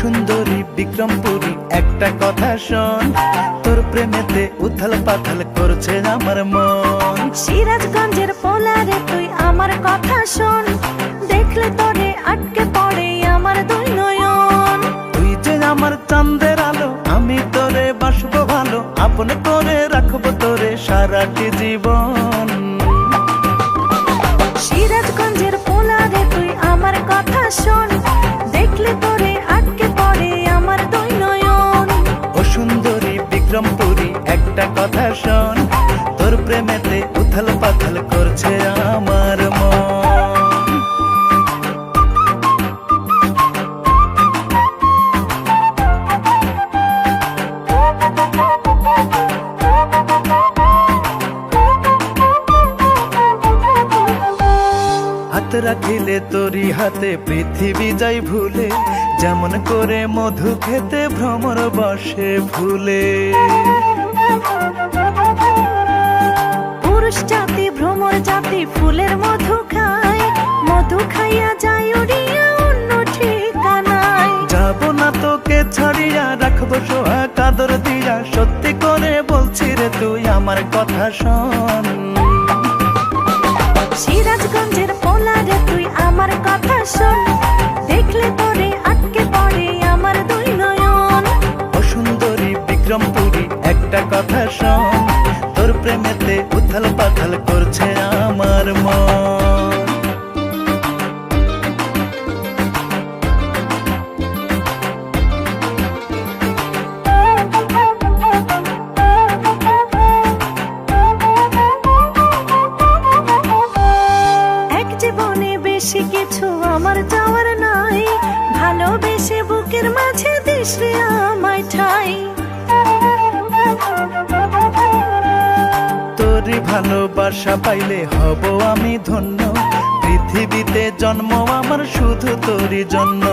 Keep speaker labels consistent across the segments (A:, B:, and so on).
A: সুন্দরী বিক্রমপুরী একটা কথা শোন, তোর প্রেমেতে উথাল পাথাল করছে আমার মন।
B: সিরাজগঞ্জের পোলারে তুই আমার কথা শোন, দেখলে তোরে আটকে পড়ে আমার দুই নয়ন।
A: তুই যে আমার চাঁদের আলো, আমি তোরে বাসবো ভালো, আপন করে রাখবো তোরে সারাটি জীবন।
B: সিরাজগঞ্জের পোলারে তুই আমার কথা শোন, দেখলে তোরে আটকে পড়ে আমার দুই নয়ন।
A: ও সুন্দরী বিক্রমপুরী একটা কথা শোন, তোর প্রেমেতে উথাল পাথাল করছে আমার মন। হাত রাখিলে তোরি হাতে পৃথিবী যাই ভুলে, যেমন করে মধু খেতে ভ্রমর বসে ভুলে।
B: পুরুষ জাতি ভ্রমর জাতি ফুলের মধু খায়, মধু খাইয়া যায় উড়িয়া অন্য ঠিকানায়।
A: যাবো না তোকে ছাড়িয়া, রাখবো সোহাগ আদর দিয়া, সত্যি করে বলছি রে তুই আমার কথা শোন।
B: সিরাজগঞ্জের পোলারে তুই আমার কথা শোন, দেখলে তোরে আটকে পড়ে আমার দুই নয়ন।
A: ও সুন্দরী বিক্রমপুরী একটা কথা শোন, তোর প্রেমেতে উথাল পাথাল করছে আমার মন।
B: এক জীবনে বেশি কিছু আমার যাওয়ার নাই, ভালোবেসে বুকের মাঝে দিস রে আমায় ঠাই।
A: তোরই ভালোবাসা পাইলে হব আমি ধন্য, পৃথিবীতে জন্ম আমার শুধু তোরই জন্য।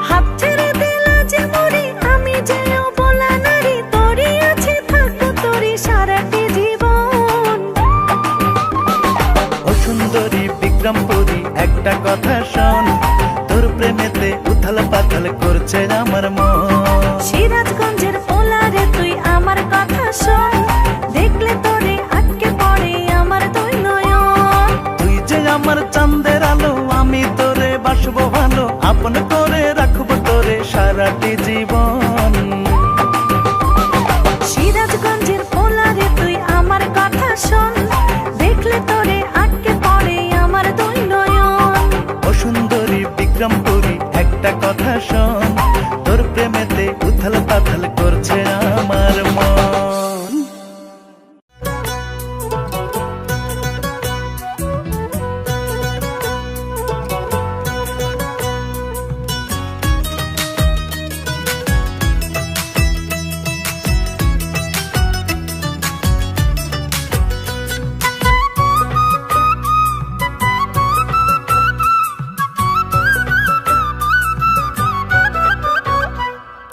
B: হাত ছেড়ে দিলা যে মরি, আমি যে অবলা নারী, তোরই আছে থাকবো তোরই সারাটি জীবন।
A: ও সুন্দরী বিক্রমপুরী একটা কথা শোন, তোর প্রেমেতে উথাল পাথাল করছে আমার মন।
B: সিরাজগঞ্জের পোলারে তুই আমার কথা শোন, দেখলে তোরে আটকে পড়ে আমার দুই নয়ন।
A: তুই যে আমার চাঁদের আলো, আমি তোরে বাসবো ভালো, আপন করে রাখবো তোরে সারাটি জীবন।
B: সিরাজগঞ্জের পোলারে তুই আমার কথা শোন, দেখলে তোরে আটকে পড়ে আমার দুই নয়ন।
A: ও সুন্দরী বিক্রমপুরী একটা কথা শোন, তোর প্রেমেতে উথাল পাথাল করছে আমার মন।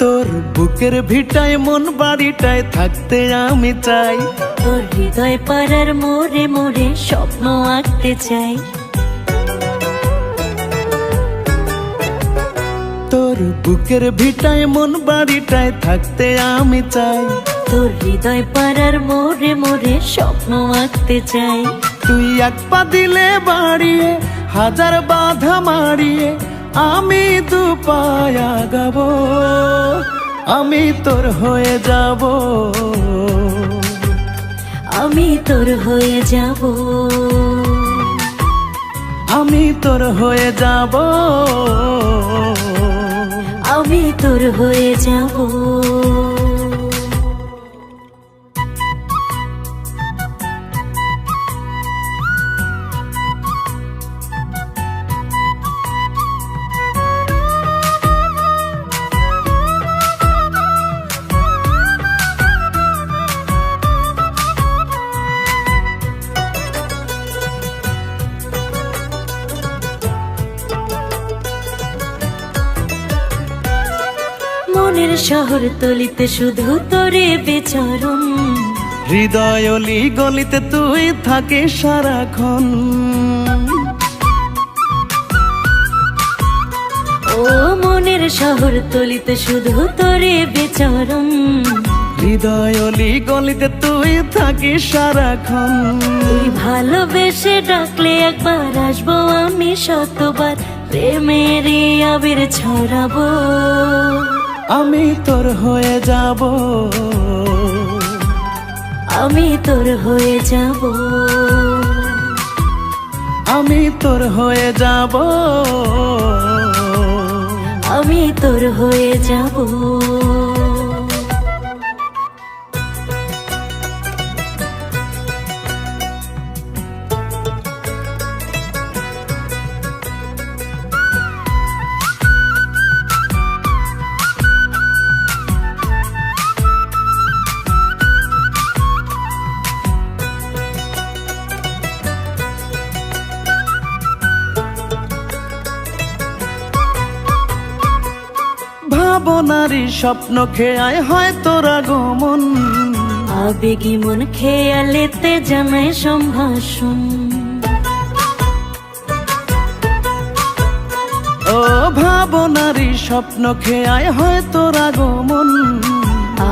A: তোর বুকের ভিটায় মন বাড়িটায় থাকতে আমি চাই,
B: তোর হৃদয় পাড়ার মোড়ে মোড়ে স্বপ্ন আঁকতে চাই।
A: তোর বুকের ভিটায় মন বাড়িটায় থাকতে আমি চাই।
B: তোর হৃদয় পাড়ার মোড়ে মোড়ে স্বপ্ন আঁকতে চাই।
A: তুই এক পা দিলে বাড়িয়ে, হাজার বাধা মারিয়ে, আমি দু পায়া গাবো, আমি তোর হয়ে যাব,
B: আমি তোর হয়ে যাব,
A: আমি তোর হয়ে যাব,
B: আমি তোর হয়ে যাব। মনের শহর তলিতে শুধু তোরে বেচরণ,
A: হৃদয় অলি গলিতে তুই থাকে সারাক্ষণ।
B: ও মনের শহর তলিতে শুধু তোরে বিচরণ,
A: হৃদয় অলি গলিতে তুই থাকিস সারাক্ষণ।
B: তুই ভালোবেসে ডাকলে একবার আসবো আমি শতবার, প্রেমের এই আবির ছড়াবো।
A: আমি তোর হয়ে যাব,
B: আমি তোর হয়ে যাব,
A: আমি তোর হয়ে যাব,
B: আমি তোর হয়ে যাব।
A: ভাবনারী স্বপ্ন খেয়ায় হয় তোর আগমন,
B: আবেগী মন খেয়ালেতে জানায় সম্ভাষণ।
A: ও ভাবনারী স্বপ্ন খেয়ায় হয় তোর আগমন,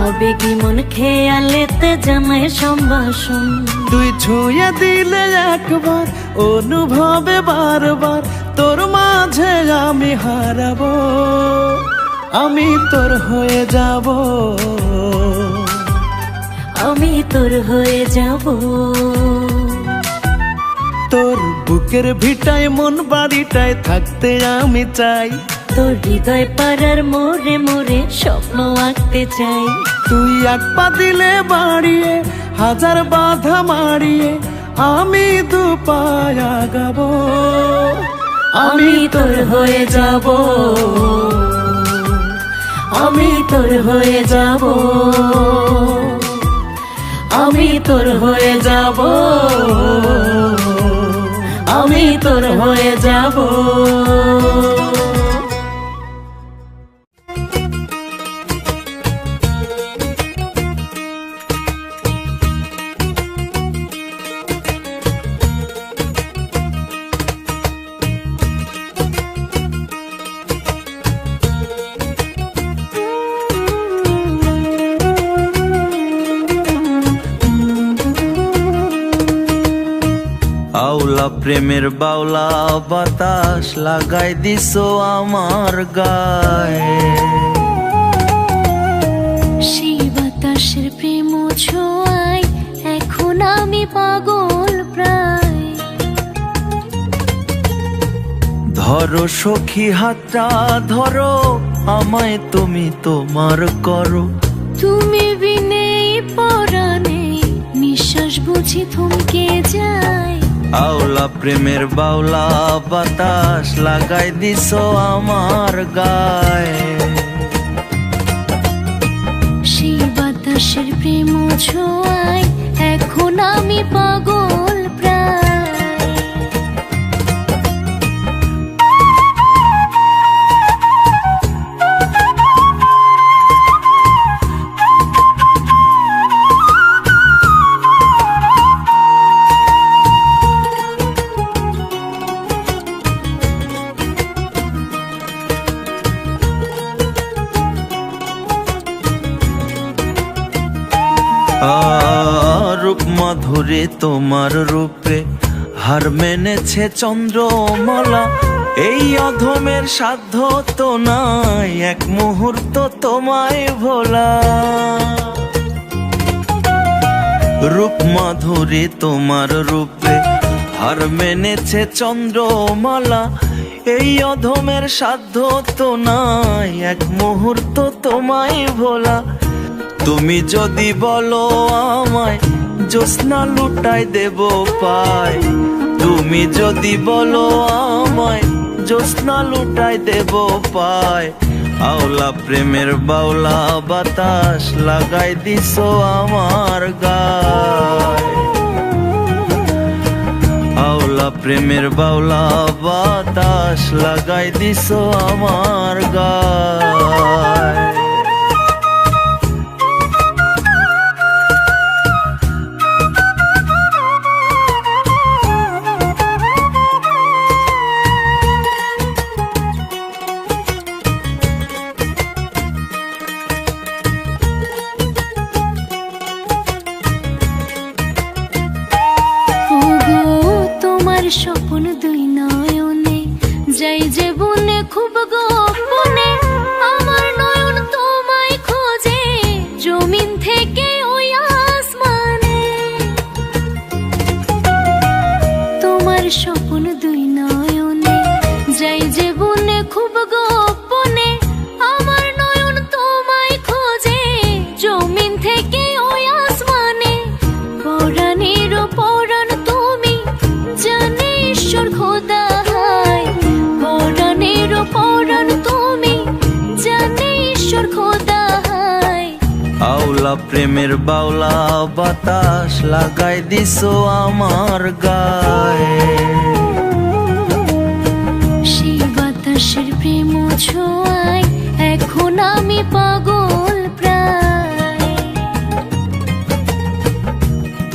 B: আবেগী মন খেয়ালেতে জানায় সম্ভাষণ।
A: তুই ছুঁয়ে দিলে একবার অনুভবে বারবার, তোর মাঝে আমি হারাবো। আমি তোর হয়ে যাব,
B: আমি তোর হয়ে যাব।
A: তোর বুকের ভিটায় মন বাড়িটায় থাকতে আমি চাই,
B: তোর হৃদয় পাড়ার মোড়ে মোড়ে স্বপ্ন আঁকতে চাই।
A: তুই এক পা দিলে বাড়িয়ে হাজার বাধা মারিয়ে আমি দু পায়ে আগাবো।
B: আমি তোর হয়ে যাব, আমি তোর হয়ে যাব, আমি তোর হয়ে যাব, আমি তোর হয়ে যাব।
C: আউলা প্রেমের বাউলা বাতাস লাগাই দিছো আমার গায়ে,
B: সেই বাতাসের প্রেম ছোঁয়ায় এখন আমি পাগল প্রায়।
C: ধরো সখী হাতটা ধরো, আমায় তুমি তোমার করো।
B: তুমি বিনে পরাণে নিঃশ্বাস বুঝি থমকে যায়।
C: আউলা প্রেমের বাউলা বাতাস লাগাই দিছো আমার গায়ে,
B: সেই বাতাসের প্রেম ছোঁয়ায় এখন আমি পাগল প্রায়।
C: রূপ মাধুরী তোমার রূপে হার মেনেছে চন্দ্রমালা। এই অধমের সাধ্য তো নাই এক মুহূর্ত তোমায় ভোলা। রূপ মাধুরী তোমার রূপে হার মেনেছে চন্দ্রমালা। এই অধমের সাধ্য তো নাই এক মুহূর্ত তোমায় ভোলা। তুমি যদি বলো আমায় জ্যোৎস্না লুটাই দেব পায়, তুমি যদি বলো আমায় জ্যোৎস্না লুটাই দেব পায়। আওলা প্রেমের বাউলা বাতাস লাগাই দিছো আমার গায়। আওলা প্রেমের বাউলা বাতাস লাগাই দিছো আমার গায়।
B: স্বপ্ন দুই নয়নে যাই যে বনে খুব গোপনে, আমার নয়ন তোমায় খোঁজে জমিন থেকে ওই আসমানে। তোমার স্বপ্ন দুই নয়নে যাই যে বনে খুব গোপনে, আমার নয়ন তোমায় খোঁজে জমিন থেকে ওই আসমানে। পরাণের পরাণ তুমি জানে ঈশ্বর খোদা হায়, পরাণের পরাণ তুমি জানে ঈশ্বর খোদা হায়।
C: আওলা প্রেমের বাউলা বাতাস লাগাই দিছো আমার গায়ে,
B: সেই বাতাসের প্রেম ছোঁয়ায় এখন আমি পাগল প্রায়।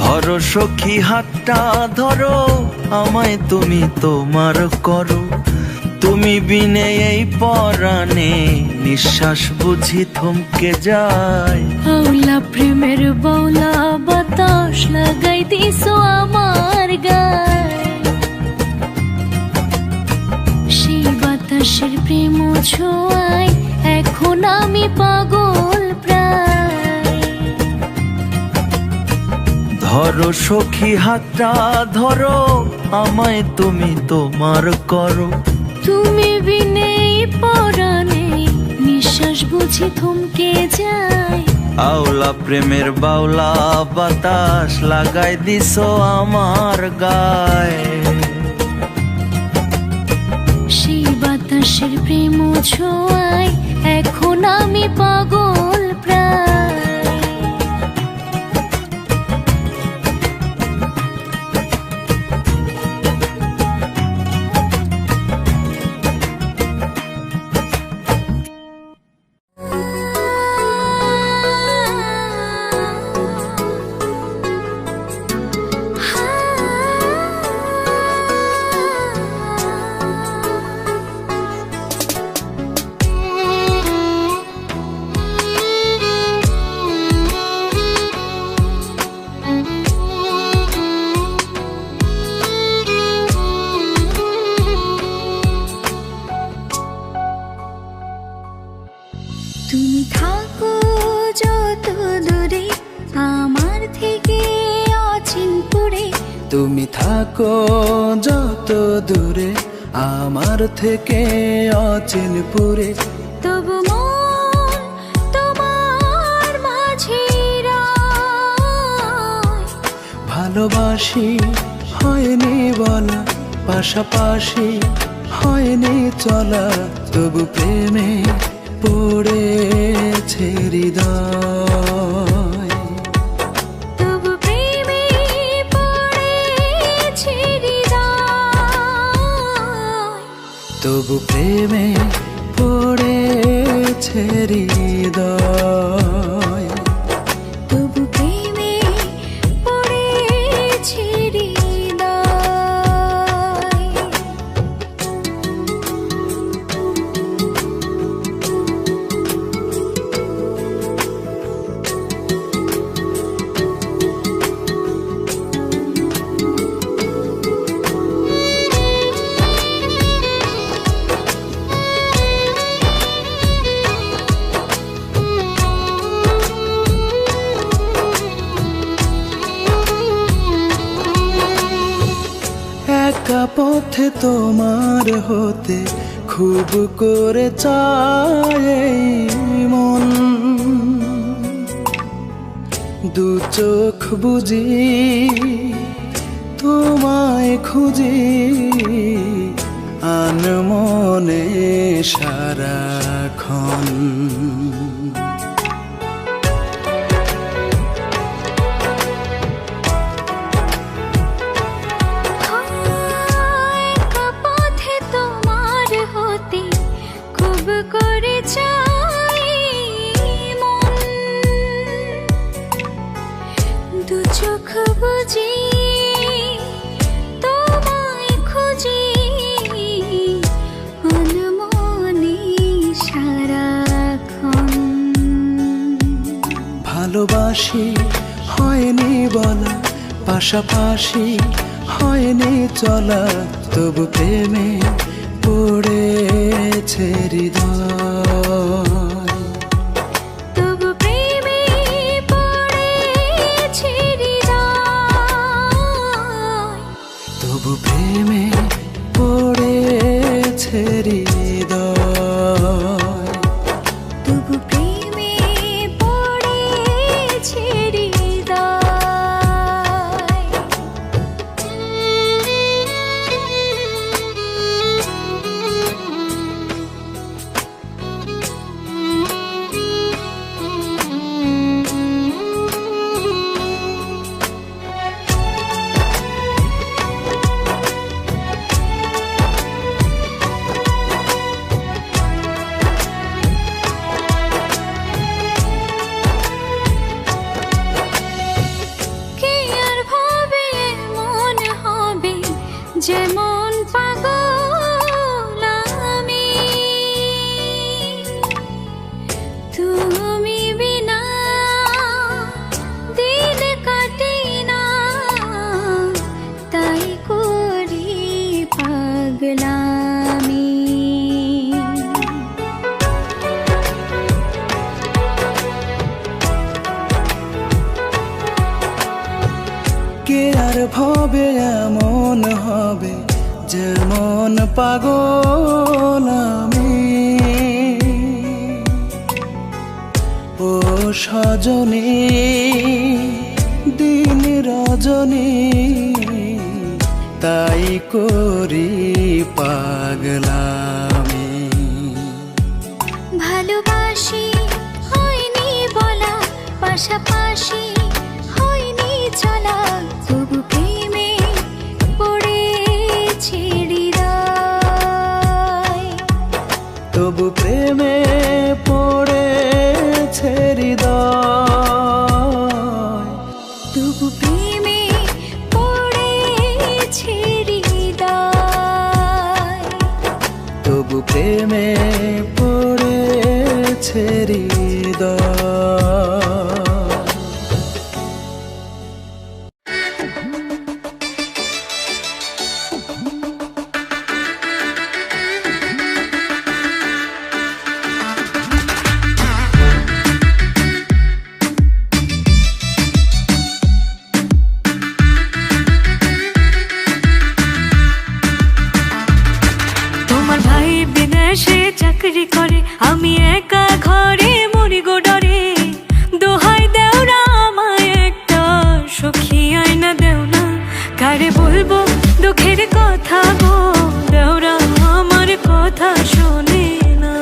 C: ধরো সখী হাতটা ধরো আমায় তুমি তোমার করো, তুমি বিনে এই পরাণে নিঃশ্বাস বুঝি থমকে যায়।
B: আওলা প্রেমের বাউলা বাতাস লাগাই দিছো আমার গায়ে, সেই বাতাসের প্রেম ছোঁয়ায় এখন আমি পাগল প্রায়।
C: ধরো সখী হাতটা ধরো আমায় তুমি তোমার করো,
B: তুমি বিনে পরাণে নিঃশ্বাস বুঝি থমকে যায়।
C: আওলা প্রেমের বাউলা বাতাস লাগাই দিছো আমার গায়ে,
B: সেই বাতাসের প্রেম ছোঁয়ায় এখন আমি পাগল প্রায়। তুমি থাকো যত দূরে আমার থেকে অচিনপুরে,
A: তুমি থাকো যত দূরে আমার থেকে অচিনপুরে,
B: তবু মন তোমার মাঝে রয়।
A: ভালোবাসি হয়নি বলা, পাশাপাশি হয়নি চলা, তবু প্রেমে পড়েছে হৃদয়।
B: তবু প্রেমে পড়েছে হৃদয়,
A: তবু প্রেমে পড়েছে হৃদয়।
B: তবু প্রেমে পড়েছে হৃদয়।
A: একা পথে তোমার হতে খুব করে চায় এই মন, দু চোখ বুঝি তোমায় খুঁজি আনমনে সারাক্ষণ।
B: একা পথে তোমার হতে খুব করে চাই মন, দু চোখ বুঝি তোমায় খুঁজি মনে সারাক্ষণ।
A: ভালোবাসি হয়নি বলা, পাশাপাশি হয়নি চলা, তবু প্রেমে পড়েছে হৃদয়।
B: তবু প্রেমে পড়েছে হৃদয়।
A: তবু প্রেমে পড়েছে হৃদয়।
B: তবু প্রেমে পড়েছে হৃদয়। কে আর ভাবে এমন হবে যেমন পাগল আমি, তুমি বিনা দিন কাটে না, তাই করি পাগলামি।
A: কে আর ভবে এমন হবে যেমন পাগল আমি। ও সজনী দিন রজনী, তাই করি পাগলামি।
B: ভালোবাসি হয়নি বলা, পাশাপাশি হয়নি চলা, তবু প্রেমে পড়েছে হৃদয়।
A: তবু প্রেমে পড়েছে হৃদয়।
B: তবু প্রেমে পড়েছে হৃদয়।
A: তবু প্রেমে পড়েছে হৃদয়।
B: তোমার ভাই বিদেশে চাকরি করে, আমি একা ঘরে মরি গো ডরে। দোহাই দেও না আমায় একটা সখী আয়না দেও না, কারে বলবো দুঃখের কথা গো, দেওরা আমার কথা শোনে না।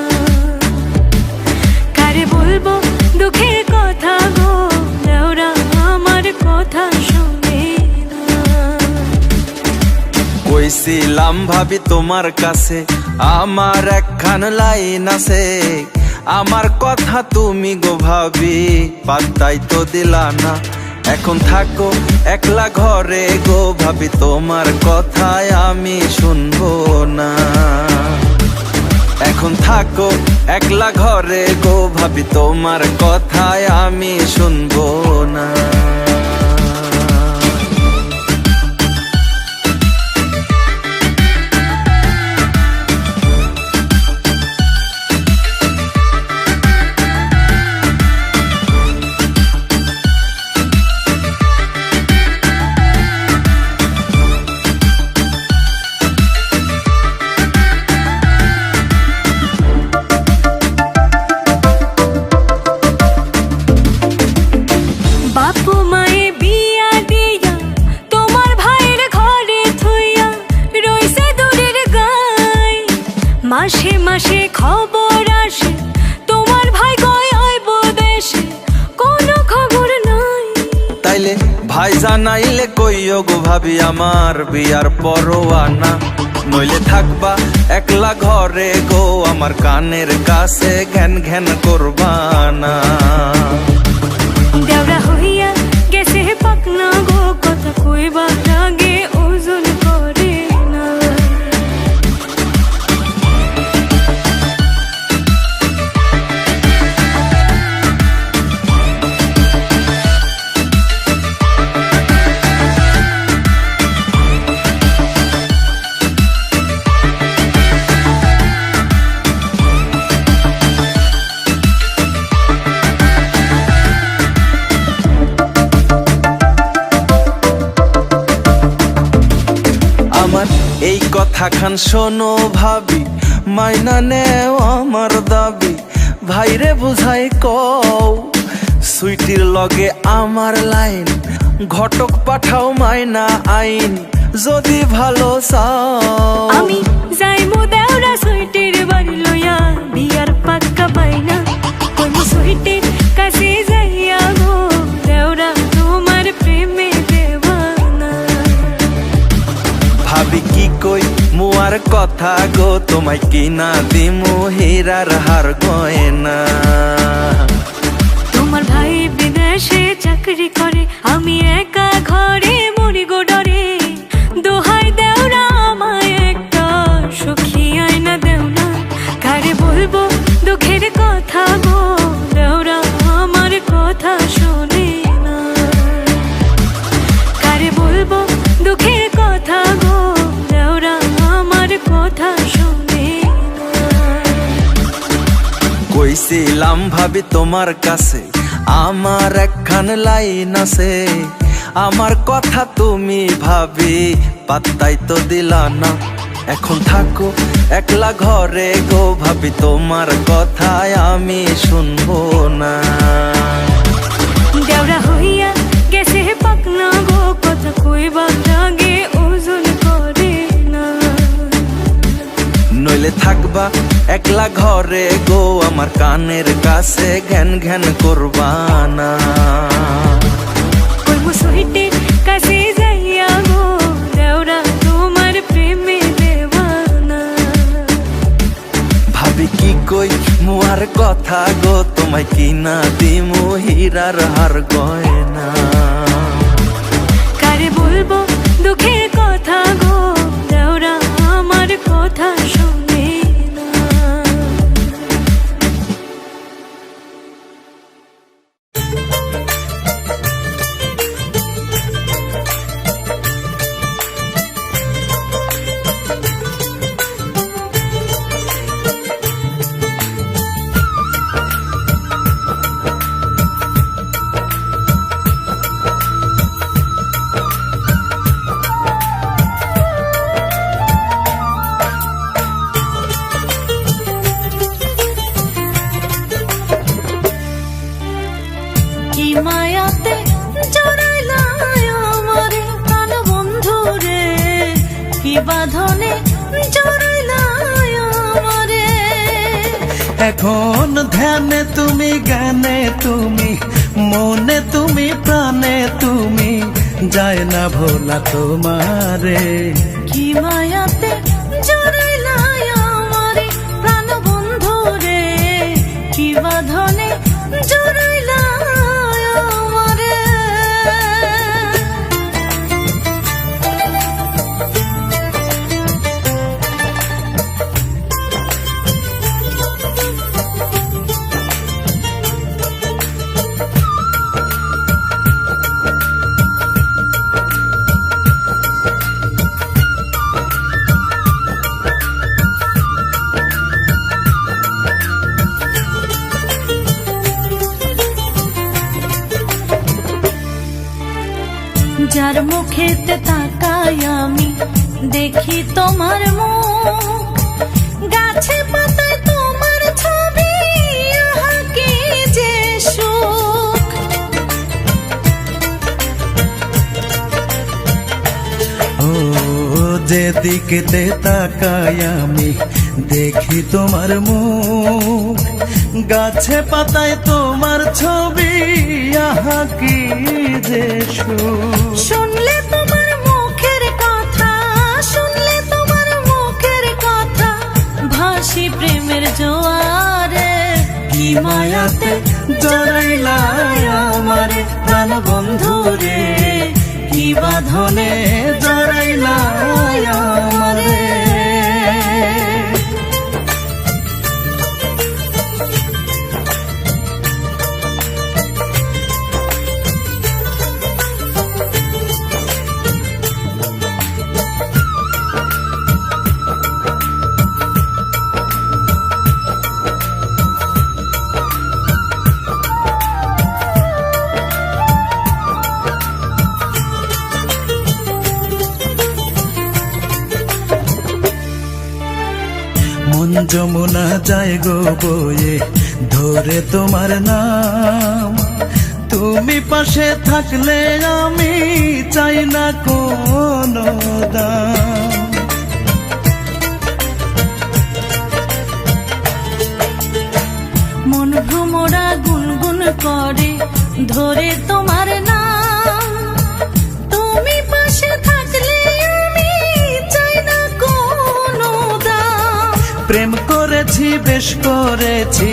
B: কারে বলবো দুঃখের কথা গো, দেওরা আমার কথা শোনে না।
C: কইছিলাম ভাবি তোমার কাছে আমার একখান লাইন আছে, আমার কথা তুমি গো ভাবি পাত্তাই তো দিলা না। এখন থাকো একলা ঘরে গো ভাবি, তোমার কথায় আমি শুনবো না। এখন থাকো একলা ঘরে গো ভাবি, তোমার কথায় আমি শুনবো না।
B: বাপু মায়ে বিয়া দিয়া তোমার ভাইয়ের ঘরে থইয়া রইছে দূরের গাই। মাসে মাসে খবর আসে তোমার ভাই গয় আইব দেশে, কোনো খবর নাই।
C: তাইলে ভাই জানাইলে কইও গো ভাবি আমার বিয়ার পরোয়ানা, নইলে থাকবা একলা ঘরে গো আমার কানের কাছে ঘ্যান ঘ্যান করবানা।
B: দেওরা হইয়া গেছে পাকনা গো, কথা কইবা লাগে ওজন করে না।
C: কথা খান শোনো ভাবি, মাইনা নেও আমার দাবি, ভাইরে বুঝাই কও সুইটির লগে আমার লাইন, ঘটক পাঠাও মাইনা আইন যদি ভালো চাও।
B: আমি যাইমু দেওরা সুইটির বাড়ি লইয়া, বিয়ার পাক্কা পাইনা কোন সুইটির কাছে যাইয়া গো, দেওরা তোমার প্রেমে দেওয়ানা।
C: ভাবি কি কই মুয়ার কথা গো, তোমায় কিনা দিমু হীরার হার গয়না।
B: তোমার ভাই বিদেশে চাকরি করে, আমি একা ঘরে মরি গো ডরে, দোহাই দেওরা আমায় একটা সখী আয়না দেও না, কারে বলবো দুঃখের কথা গো, দেওরা আমার কথা শোনে না, কারে বলবো দুঃখের কথা গো, দেওরা আমার কথা শোনে না।
C: কইছিলাম ভাবি তোমার কাছে আমার একখান লাইন আছে, আমার কথা তুমি ভাবি পাত্তাই তো দিলা না। এখন থাকো একলা ঘরে গো ভাবি, তোমার কথায় আমি শুনবো না।
B: দেওরা হইয়া গেছে পাকনা গো, কথা কইবা লাগে ওজন করে না,
C: নইলে থাকবা একলা ঘরে গো, আমার কানের কাছে ঘ্যান ঘ্যান করবা না।
B: কইবো সুইটির কাছে যাইয়া গো, দেওরা তোমার প্রেমে দেওয়ানা।
C: ভাবি কি কই মুয়ার কথা গো, তোমায় কিনা দিমু হীরার হার গয়না।
B: কারে বলবো দুঃখের কথা গো, দেওরা আমার কথা শোনে না। কি মায়াতে জড়াইলা আমারে প্রাণ বন্ধু রে, কি বাঁধনে জড়াইলা আমারে।
A: এখন ধ্যানে তুমি, জ্ঞানে তুমি, মনে তুমি, প্রাণে তুমি, যায় না ভোলা তোমারে।
B: কি মায়াতে জড়াইলা আমারে প্রাণ বন্ধু রে, কি বাঁধনে জড়াইলা আমারে। যার মুখেতে তাকাই আমি দেখি তোমার মুখ, গাছে পাতায় তোমার ছবি, আহা কি যে সুখ।
A: ও যেদিকেতে তাকাই আমি দেখি তোমার মুখ, গাছে পাতায় তোমার ছবি, আহা কি যে সুখ।
B: শুনলে তোমার মুখের কথা, শুনলে তোমার মুখের কথা, ভাসি প্রেমের জোয়ারে।
A: কি মায়াতে জড়াইলা আমারে প্রাণ বন্ধু রে, কি বাঁধনে জড়াইলা আমারে। যমুনা যায় গো বয়ে ধরে তোমার নাম। তুমি পাশে থাকলে আমি চাই না কোনো দাম।
B: মন ভ্রমরা গুনগুন করে ধরে তোমার নাম। তুমি পাশে থাকলে আমি চাই না কোনো দাম।
A: প্রেম করেছি বেশ করেছি,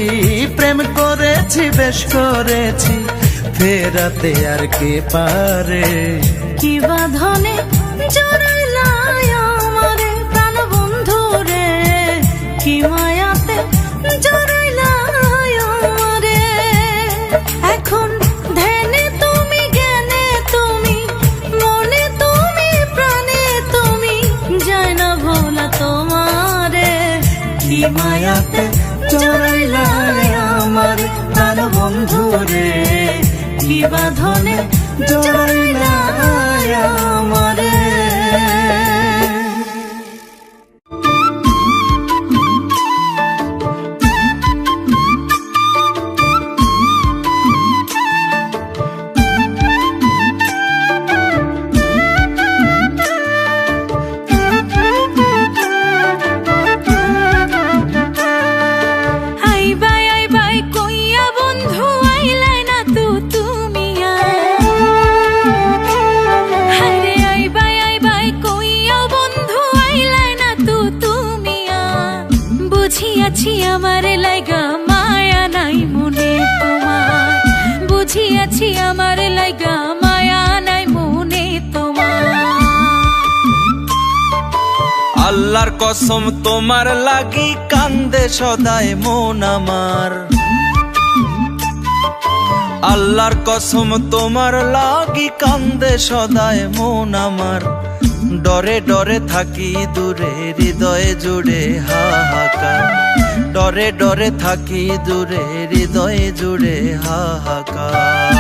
A: প্রেম করেছি বেশ করেছি, ফেরাতে আর কে পারে?
B: কি বাঁধনে জড়াইলাই আমারে প্রাণ বন্ধু রে, কি মায়াতে জড়াইলাই আমারে। এখন ধ্যানে তুমি, জ্ঞানে তুমি, মনে তুমি, প্রাণে তুমি, যায় না ভোলা তোমারে।
A: কি মায়াতে জড়াইলাই আমার প্রাণ বন্ধু রে, কি বাঁধনে জড়াইলাই আমারে।
B: বুঝিয়াছি আমার লাইগা মায়া নাই মনে তোমার, বুঝিয়াছি আমার লাইগা মায়া নাই মনে তোমার।
C: আল্লাহর কসম তোমার লাগি কান্দে সদাই মন আমার। আল্লাহর কসম তোমার লাগি কান্দে সদাই মন আমার। ডরে ডরে থাকি দূরে হৃদয়ে জুড়ে হাহাকার, ডরে ডরে থাকি দূরে হৃদয়ে জুড়ে হাহাকার।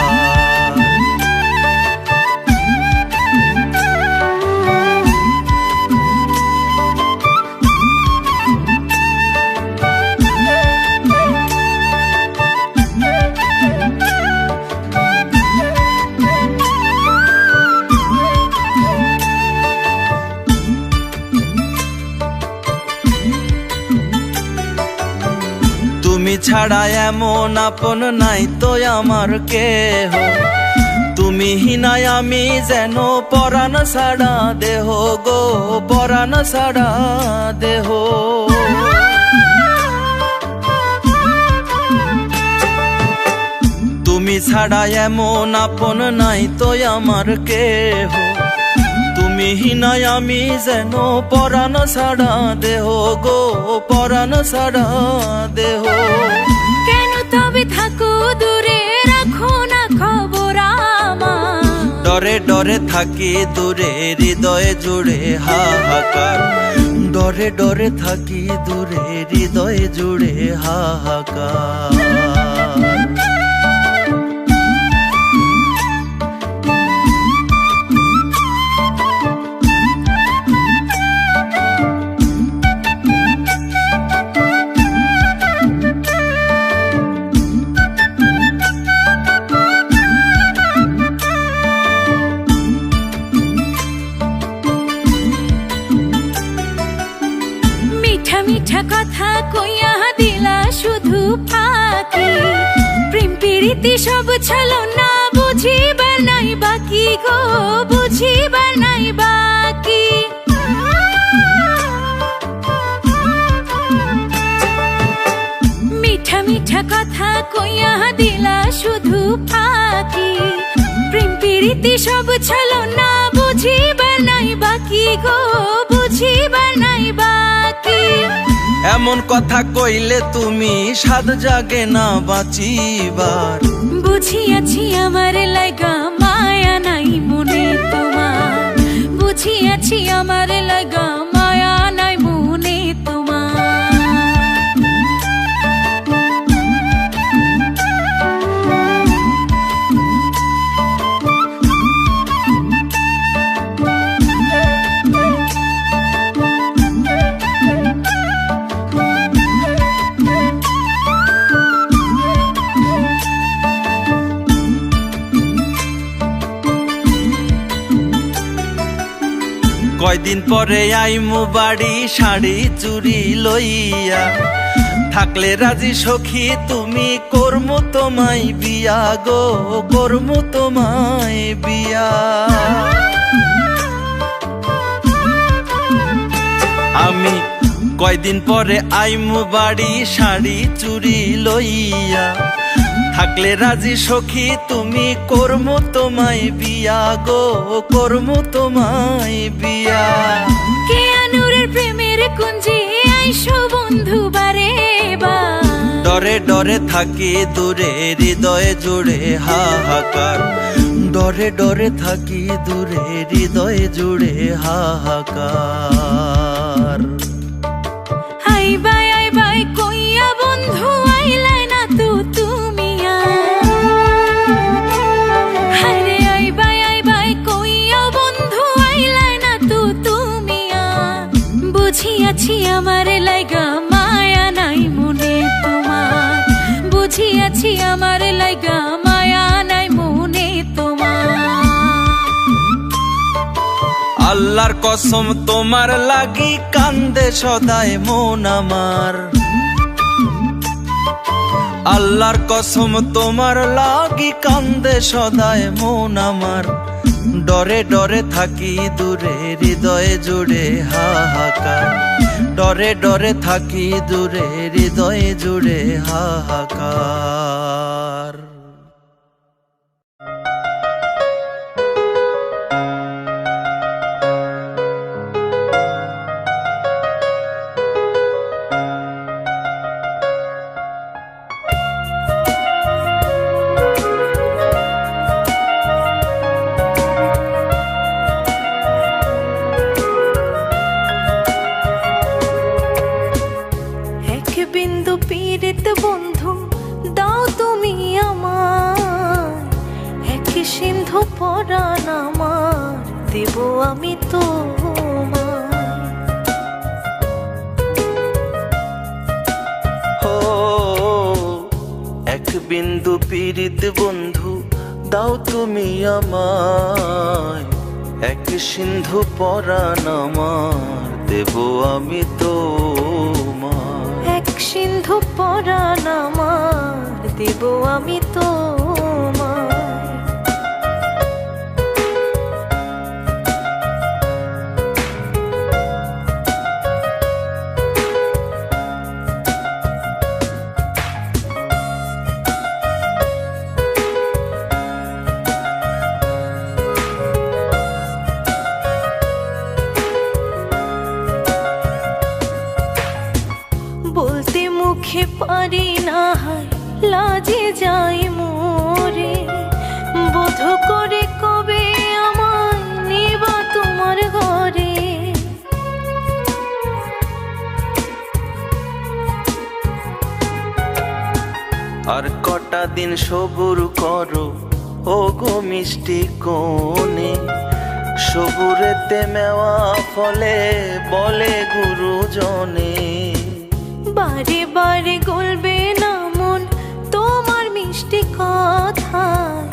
C: তুমি ছাড়া এমন আপন নাই তো আমার কেহ। তুমি হিনায় আমি যেন পরাণ ছাড়া দেহ গো, পরাণ ছাড়া দেহ। তুমি ছাড়া এমন আপন নাই তো আমার কেহ। তুমি হিনায় আমি যেন পরাণ ছাড়া দেহ গো, পরাণ ছাড়া দেহ।
B: কেন তবে থাকো দূরে, রাখো না খবর আমার।
C: ডরে ডরে থাকি দূরে হৃদয়ে জুড়ে হাহাকার, ডরে ডরে থাকি দূরে হৃদয়ে জুড়ে হাহাকার।
B: মিঠা কথা কইয়া দিলা শুধু ফাঁকি। প্রেম প্রীতি সব ছলো না, বুঝিবার নাই বাকি গো, বুঝিবার নাই বাকি। মিঠা মিঠা কথা কইয়া দিলা শুধু ফাঁকি। প্রেম প্রীতি সব ছলো না, বুঝিবার নাই বাকি গো, বুঝিবার নাই বাকি।
C: এমন কথা কইলে তুমি সাদ জাগে না বাঁচিবার।
B: বুঝিয়াছি আমার লাইগা মায়া নাই মনে তোমার, বুঝিয়াছি আমার লাইগা মায়া নাই মনে তোমার।
C: কয়দিন পরে আইমু বাড়ি শাড়ি চুরি লইয়া, থাকলে রাজি সখী তুমি করমু তোমায় বিয়া গো, করমু তোমায় বিয়া। আমি কয়দিন পরে আইমু বাড়ি শাড়ি চুরি লইয়া, থাকলে রাজি সখী তুমি করমু তোমায় বিয়া গো, করমু তোমায় বিয়া।
B: কে আনুরের প্রেমের কুঞ্জে আইসো বন্ধু বারে বার,
C: ডরে ডরে থাকি দূরে হৃদয়ে জুড়ে হাহাকার, ডরে ডরে থাকি দূরে হৃদয়ে জুড়ে হাহাকার।
B: আইবাই আইবাই কইয়া বন্ধু আইলাই না তো তুমি আরে আইবাই আইবাই কইয়া বন্ধু আইলাই না তো তুমি বুঝিয়াছি আমার লাইগা মায়া নাই মনে তোমার, বুঝিয়াছি আমার লাইগা মায়া নাই মনে তোমার।
C: আল্লাহর কসম তোমার লাগি কান্দে সদাই মন আমার, আল্লাহর কসম তোমার লাগি কান্দে সদাই মন আমার। ডরে ডরে থাকি দূরে হৃদয়ে জুড়ে হাহাকার, ডরে ডরে থাকি দূরে হৃদয়ে জুড়ে হাহাকার।
B: বিন্দু পীড়িত বন্ধু দাও তুমি আমার, এক সিন্ধু পরাণ আমার দেব আমি তোমায়।
C: ও এক বিন্দু পীড়িত বন্ধু দাও তুমি আমায়, এক সিন্ধু পরাণ আমার দেব আমি তোমায়।
B: এক সিন্ধু পরাণ আমার দেব আমি তোমায়। বলতে মুখে পারি না হায় লাজে যাই মোরে, বোধ করে কবে আমায় নিবা তোমার ঘরে।
C: আর কটা দিন সবুর করো ও গো মিষ্টি কোনে, সবুরেতে মেওয়া ফলে বলে গুরুজনে।
B: বারে বারে গলবে না মন তোমার মিষ্টি কথায়,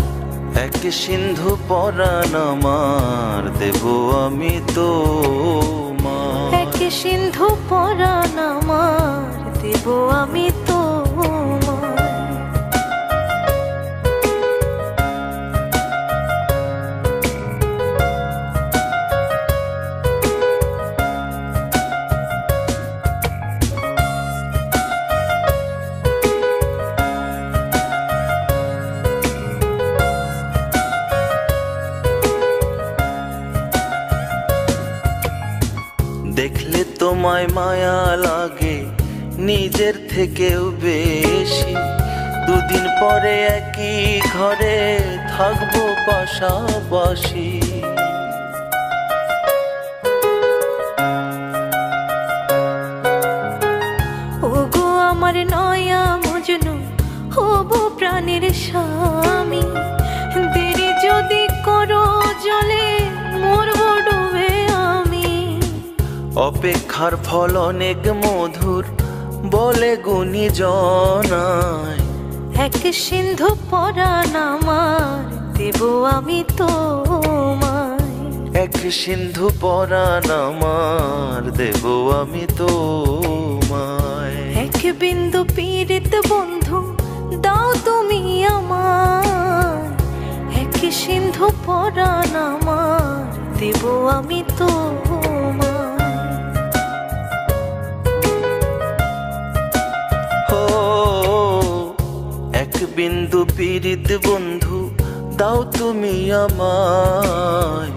C: এক সিন্ধু পরাণ আমার দেব আমি তোমায়।
B: এক সিন্ধু পরাণ আমার দেব আমি তোমায়।
C: দেখলে তোমায় মায়া লাগে নিজের থেকেও বেশি, দুদিন পরে একই ঘরে থাকবো পাশাপাশি।
B: ওগো আমার নয়া মজনু হবো প্রাণের স্বামী, দেরি যদি করো জলে মরবো ডুবে আমি।
C: অপেক্ষার ফল অনেক মধুর বলে গুণী জনায়,
B: এক সিন্ধু পরাণ আমার দেব আমি তোমায়।
C: এক সিন্ধু পরাণ আমার দেব আমি তোমায়।
B: এক বিন্দু পীড়িত বন্ধু দাও তুমি আমার, এক সিন্ধু পরাণ আমার দেব আমি তোমায়।
C: ও এক বিন্দু পীড়িত বন্ধু দাও তুমি আমায়,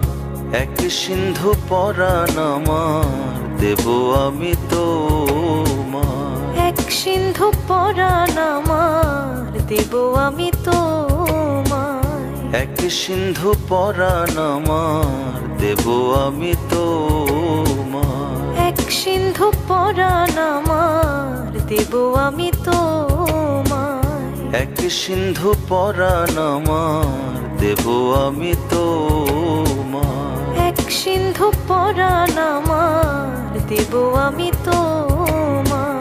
C: এক সিন্ধু পরাণ আমার দেব আমি তোমায়।
B: এক সিন্ধু পরাণ আমার দেব আমি তোমায়।
C: এক সিন্ধু পরাণ আমার দেব আমি তোমায়।
B: এক সিন্ধু পরাণ আমার দেব আমি তোমায়।
C: এক সিন্ধু পরাণ আমার দেব আমি তোমায়।
B: এক সিন্ধু পরাণ আমার দেব আমি তোমায়।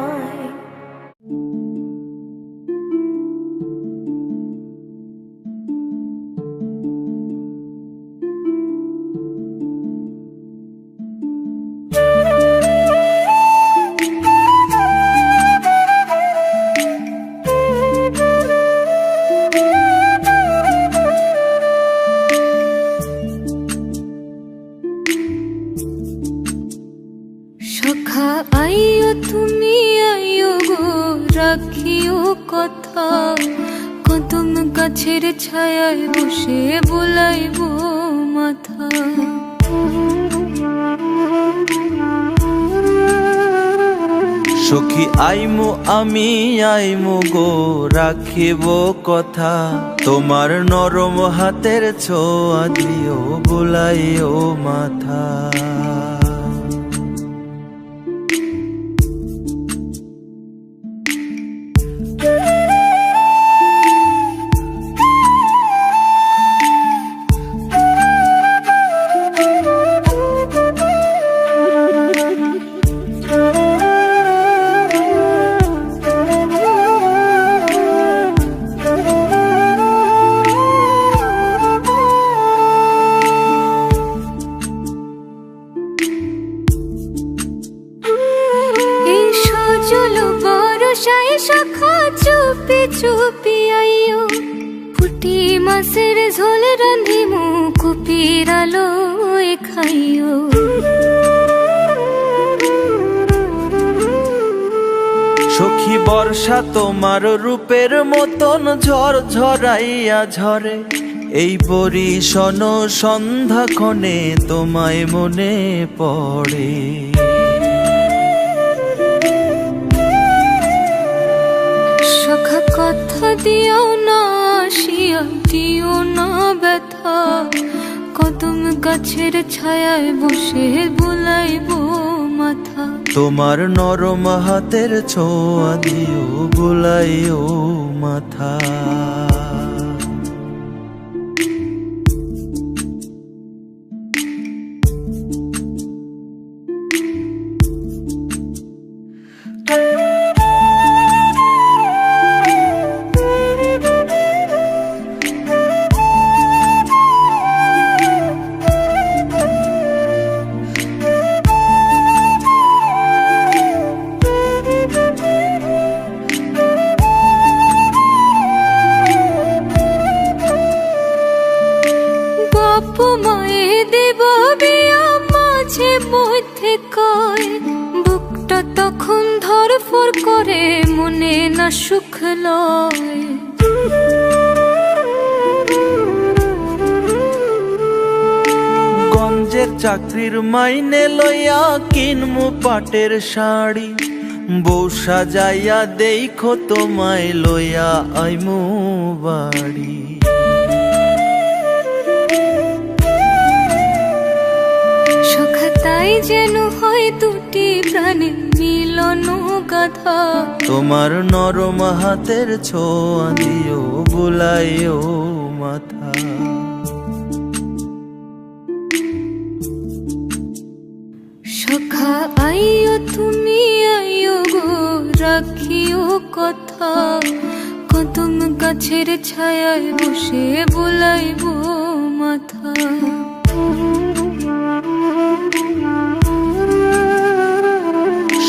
B: সখা আইও তুমি আইও গো, রাখিও কথা, কদম গাছের ছায়ায় বসে বুলাইব মাথা।
C: সখী আইমু আমি আইমু গো, রাখিব কথা, তোমার নরম হাতের ছোঁয়া দিও বুলাইও মাথা।
B: সখা চুপি চুপি আইও, পুটি মাছের ঝোল রাঁধিমু, কুপির আলোয় খাইও।
C: সখী বর্ষা তোমার রূপের মতন ঝড় ঝরাইয়া ঝরে, এই বরিশন সন্ধ্যাক্ষণে তোমায় মনে পড়ে।
B: সখা কথা দিও না আসিয়া, দিও না ব্যথা, কদম গাছের ছায়ায় বসে বুলাইব মাথা।
C: তোমার নরম হাতের ছোঁয়া দিও বুলাইও মাথা।
B: বাপু মায়ে দেব বিয়া মাঝে মধ্যে কয়, বুকটা তখন ধরফর করে মনে না সুখ লয়।
C: গঞ্জের চাকরির মাইনে লইয়া কিনমু পাটের শাড়ি, বউ সাজাইয়া দেখো তোমায় লইয়া আইমু বাড়ি।
B: সখা তাই যেন হয় দুটি প্রাণের মিলন গাথা,
C: তোমার নরম হাতের ছোঁয়া দিও বুলাইও মাথা।
B: সখা আইও তুমি আইও গো, রাখিও কথা, কদম গাছের ছায়ায় বসে বুলাইব মাথা।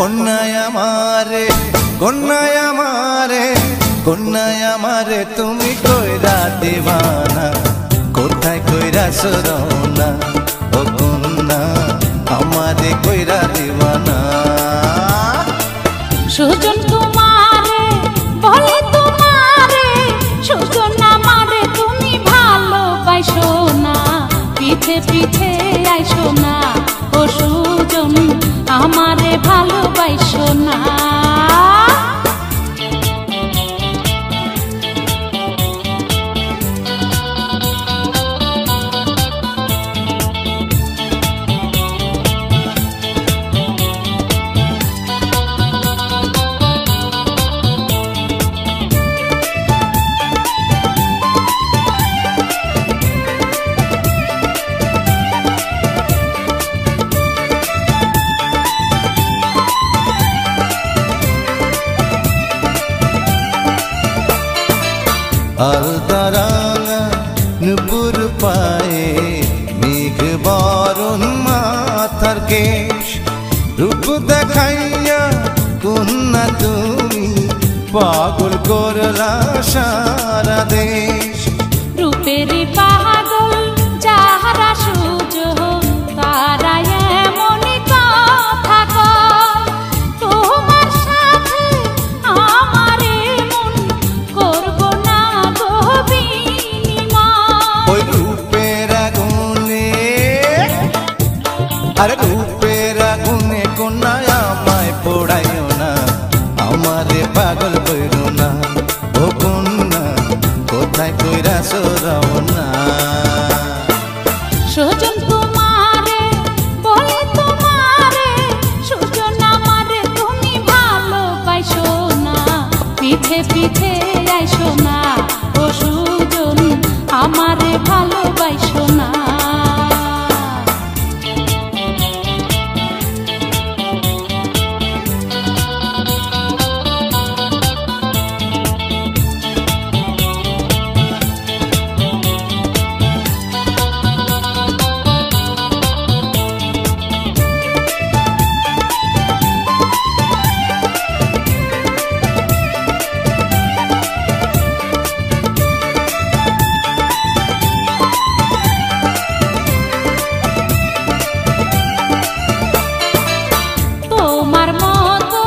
D: কন্যায় আমারে কন্যায় আমারে কন্যায় আমারে তুমি কইরা দিবানা কোথায় কইরা সরনা ও কন্যা আমারে কইরা দিবানা
B: সুজন তোমারে বলে তোমারে সুজন আমারে তুমি ভালোবাসো না পিছে পিছে আইসো না ও সুজন আমারে ভালোবাসো না
D: আলতারাঙা নুপুর পায়ে মেঘ বরণ মাথার কেশ রূপ দেখাইয়া কন্যা তুমি পাগল করলা সারা দেশ
B: রূপের পাগল যাহারা সুজন তারা এমন কথা কয় তোমার সাথে আমার মন করব না গো বিনিময়
D: ওই রূপের আগুনে আরে রূপের আগুনে কন্যা আমায় পোড়াইও না আমারে পাগল কইরো না ও কন্যা কোথায় কইরা সরাও না
B: সুজন তোমারে বলে তোমারে সুজন আমারে তুমি ভালোবাসো না পিছে পিছে আইসো না ও সুজন আমারে ভালোবাসো না তোমার মতো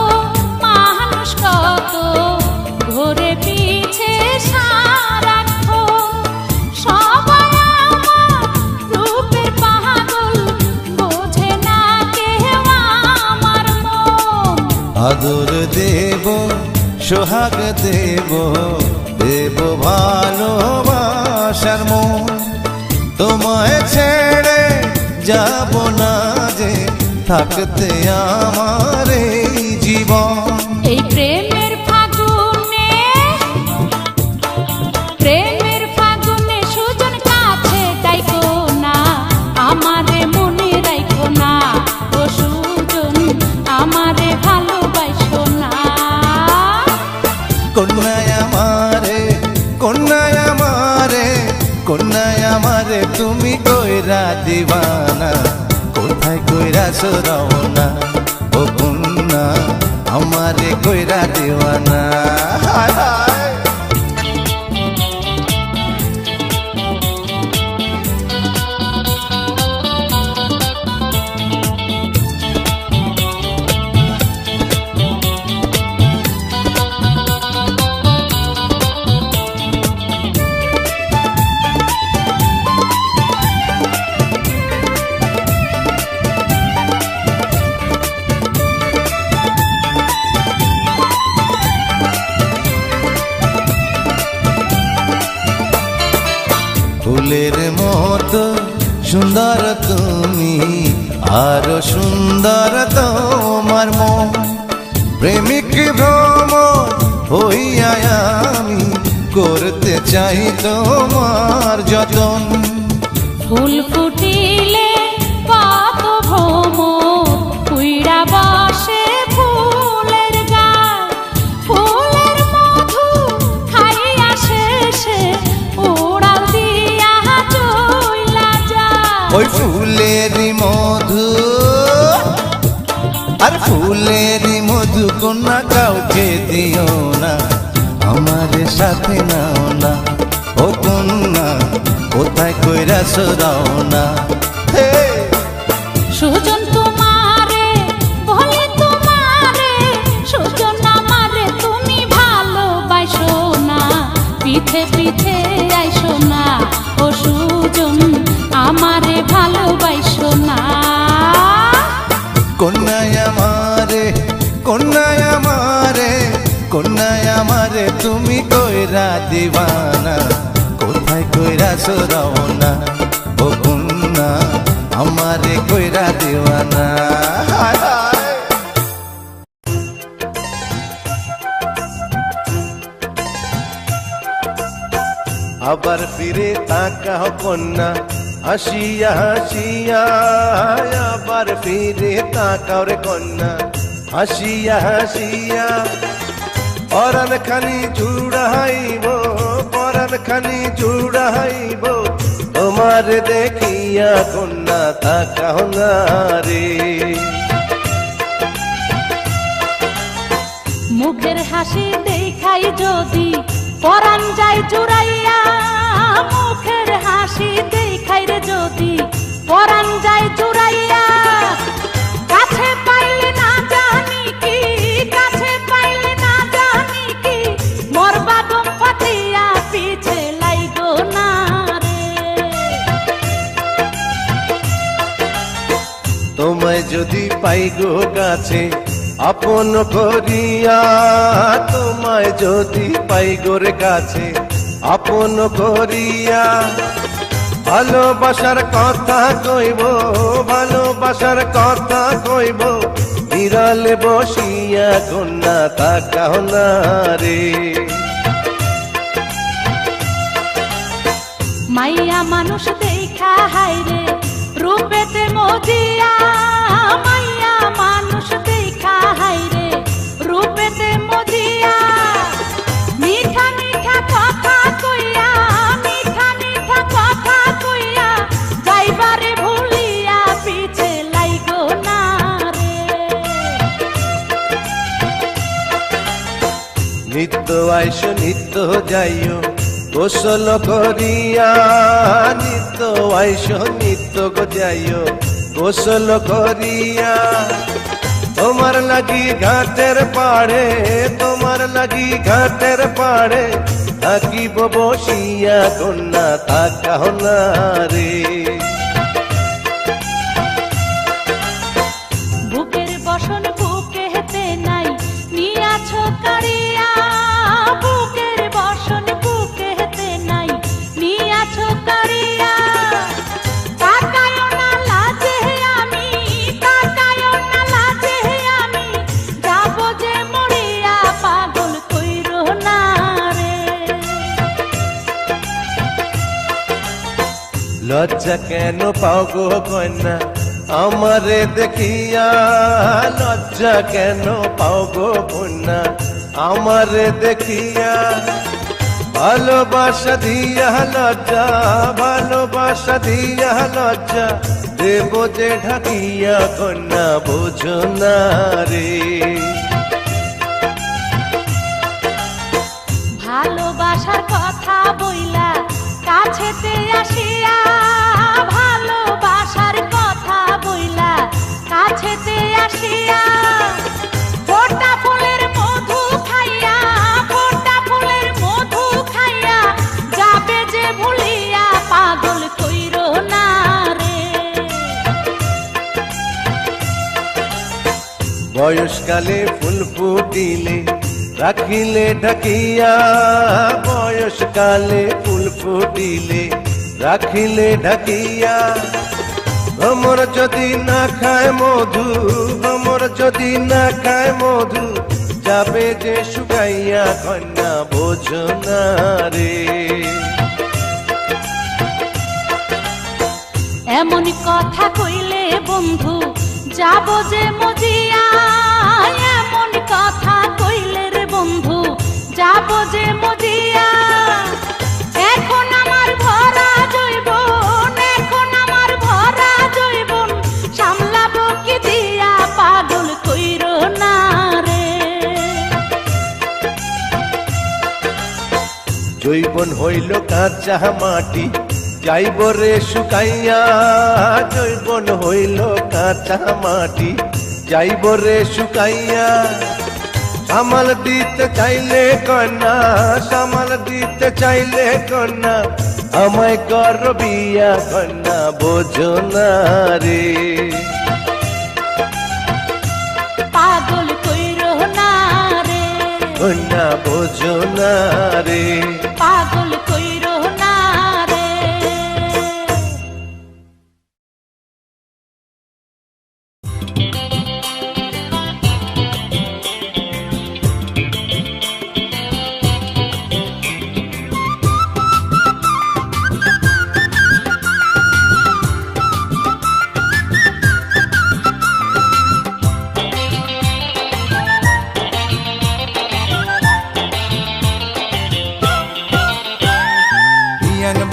B: মানুষ কত ঘুরে পিছে সারাক্ষণ সবাই আমার রূপের পাগল বোঝে না কেউ আমার মন
D: আদর দেব সোহাগ দেব দেব ভালোবাসার মন তোমায় ছেড়ে যাব না যে থাকতে আমার এই জীবন
B: এই প্রেমের ফাগুনে সুজন কাছে ডাইকো না আমারে মনে রাইখো না ও সুজন আমারে ভালোবাসো না
D: কন্যায় আমারে কন্যায় আমারে কন্যায় আমারে তুমি কইরা দিবানা কোথায় কইরা সরাও না ও কন্যা আমারে কইরা দিবানা হায় হায় ফুলের মতো সুন্দর তুমি আরো সুন্দর তোমার মন প্রেমিক ভ্রমণ হইয়া আমি করতে চাই তোমার যতন
B: ফুল ফুটিলে কত ভ্রমর পুইরা বসে ফুলের গায় ফুলের মধু খাইয়া শেষে ওড়াল দিয়া চইলা যায়
D: ওই ফুলের মধু আর ফুলের মধু কন্যা কাউকে দিও না, আমার সাথে নাও না। ও কন্যা কোথায় কইরা সরাও না।
E: সুজন তোমারে বলে তোমারে, সুজন আমারে তুমি ভালোবাসো না, পিঠে পিঠে আইসো না। ও সুজন আমারে ভালোবাসো না।
D: কন্যায় আমারে, কন্যায় আমারে, কন্যায় আমারে তুমি কইরা দিবানা, কোথায় কইরা সরাও না। ও কন্যা আমারে কইরা দিবানা। আবার ফিরে তাকাও কন্যা হাসিয়া হাসিয়া, আবার ফিরে তাকাও রে কন্যা হাসিয়া হাসিয়া। পরাণ খানি জুড়াইব, পরাণ খানি জুড়াইব, তোমার দেখিয়া কন্যা তাকাও না রে।
E: মুখের হাসি দেখাই যদি পরাণ যায় জুড়াইয়া, মুখের হাসি দেখাই রে যদি পরাণ যায় জুড়াইয়া। কাছে পাইলে না জানি কি, কাছে পাইলে না জানি কি, মরবা দম পাতিয়া পিছে লাইগো না রে।
D: তোমায় যদি পাই গো কাছে আপন করিয়া, তোমায় যদি পাই গোর কাছে আপন করিয়া। ভালোবাসার কথা কইব, ভালোবাসার কথা কইব, বিড়ালে বসিয়া কন্যা তাকাও না রে।
E: মাইয়া মানুষ দেখা হাইরে রূপেতে মজিয়া, মাইয়া মানুষ দেখা হাইরে রূপেতে মজিয়া। মিঠা মিঠা কথা কইয়া, মিঠা মিঠা কথা কইয়া, যাইবারে ভুলিয়া পিছে লাইগো না রে।
D: নিত্য আইসো নিত্য যাইও গোসল করিয়া, নিত্য আইসো নিত্য যাইও গোসল করিয়া। তোমার লাগি ঘাটের পাড়ে, তোমার লাগি ঘাটের পাড়ে, থাকিব বসিয়া কন্যা তাকাও না রে।
E: বুকের বসন বুকে হেতে নাই নিয়াছো কারিয়া, বুকের বসন বুকে হেতে নাই নিয়াছো কারিয়া। তাকায়ও না লাজে আমি, তাকায়ও না লাজে আমি, যাব যে মরিয়া পাগল কইরো না রে।
D: লজ্জা কেন পাও গো কন্যা আমারে দেখিয়া, লজ্জা কেন পাও গো কন্যা আমারে দেখিয়া। ভালোবাসা দিয়া লজ্জা, ভালোবাসা দিয়া লজ্জা, দেব যে ঢাকিয়া কন্যা বোঝো না রে।
E: ভালোবাসার কথা বইলা কাছেতে আসিয়া, ভালোবাসার কথা বইলা কাছেতে আসিয়া। ফোটা ফুলের মধু খাইয়া, ফোটা ফুলের মধু খাইয়া, যাবে যে ভুলিয়া পাগল কইরো না রে।
D: বয়সকালে ফুল ফুটিলে রাখিলে ঢাকিয়া, বয়সকালে ফুল ফুটিলে রাখিলে ঢাকিয়া। ভ্রমর যদি না খায় মধু, ভ্রমর যদি না খায় মধু, যাবে যে শুকাইয়া কন্যা বোঝো না রে।
E: এমন কথা কইলে বন্ধু যাব যে মজিয়া, এমন কথা কইলে রে বন্ধু যাব যে মজিয়া। এখন আমার ভরা জৈবন, এখন আমার ভরা জৈবন, সামলাবো কি দিয়া পাগল কই
D: জৈবন হইল কাঁচা মাটি যাইব রে শুকাইয়া, জৈবন হইল কাঁচা মাটি যাইব রে শুকাইয়া। সামাল দিতে চাইলে কন্যা, সামাল দিতে চাইলে কন্যা, আমায় কর বিয়া কন্যা বোঝো না রে।
E: পাগল কইরো না রে,
D: কন্যা বোঝো না রে।
E: পাগল কইরো না রে।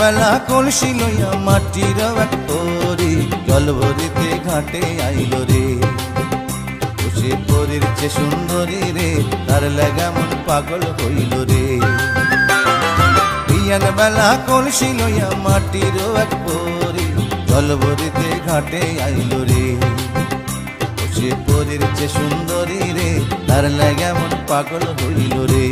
A: বেলা কলসি লইয়া মাটির এক তরি জল ভরিতে ঘাটে আইল রে। সে পরীর চে সুন্দরী রে, তার লাগা মন পাগল হইল রে। বিয়ান বেলা কলসি লইয়া মাটির এক তরি জল ভরিতে ঘাটে আইল রে। সে পরীর চে সুন্দরী রে, তার লাগা মন পাগল হইল রে।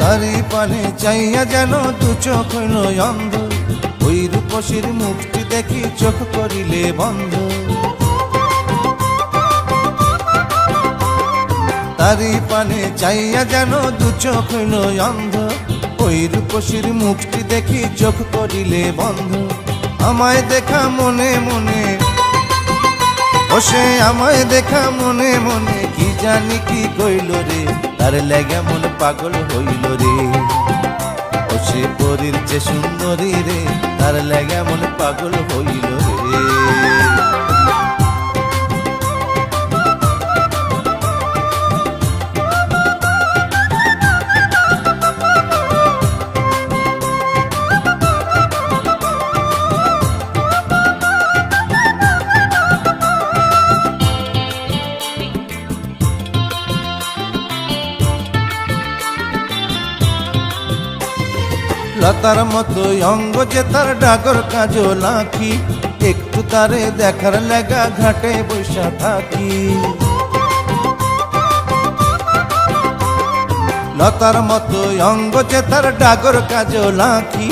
A: তারি পানে চাইয়া যেন দু চোখ হইল অন্ধ, ওই রূপসীর মুখটি দেখি চোখ করিলে বন্ধ। তারি পানে চাইয়া যেন দু চোখ হইল অন্ধ, ওই রূপসীর মুখটি দেখি চোখ করিলে বন্ধ। আমায় দেখা মনে মনে, ও সে আমায় দেখা মনে মনে, কি জানি কি কইল রে, তার লাগা মন পাগল হইল রে। ও সে পরীর চে সুন্দরী রে, তার লাগা মন পাগল হইল রে। লতার মতো অঙ্গ যে তার ডাগর কাজল আঁখি, একটু তারে দেখার লাগা ঘাটে বৈশা থাকি। লতার মতো অঙ্গ যে তার ডাগর কাজল আঁখি,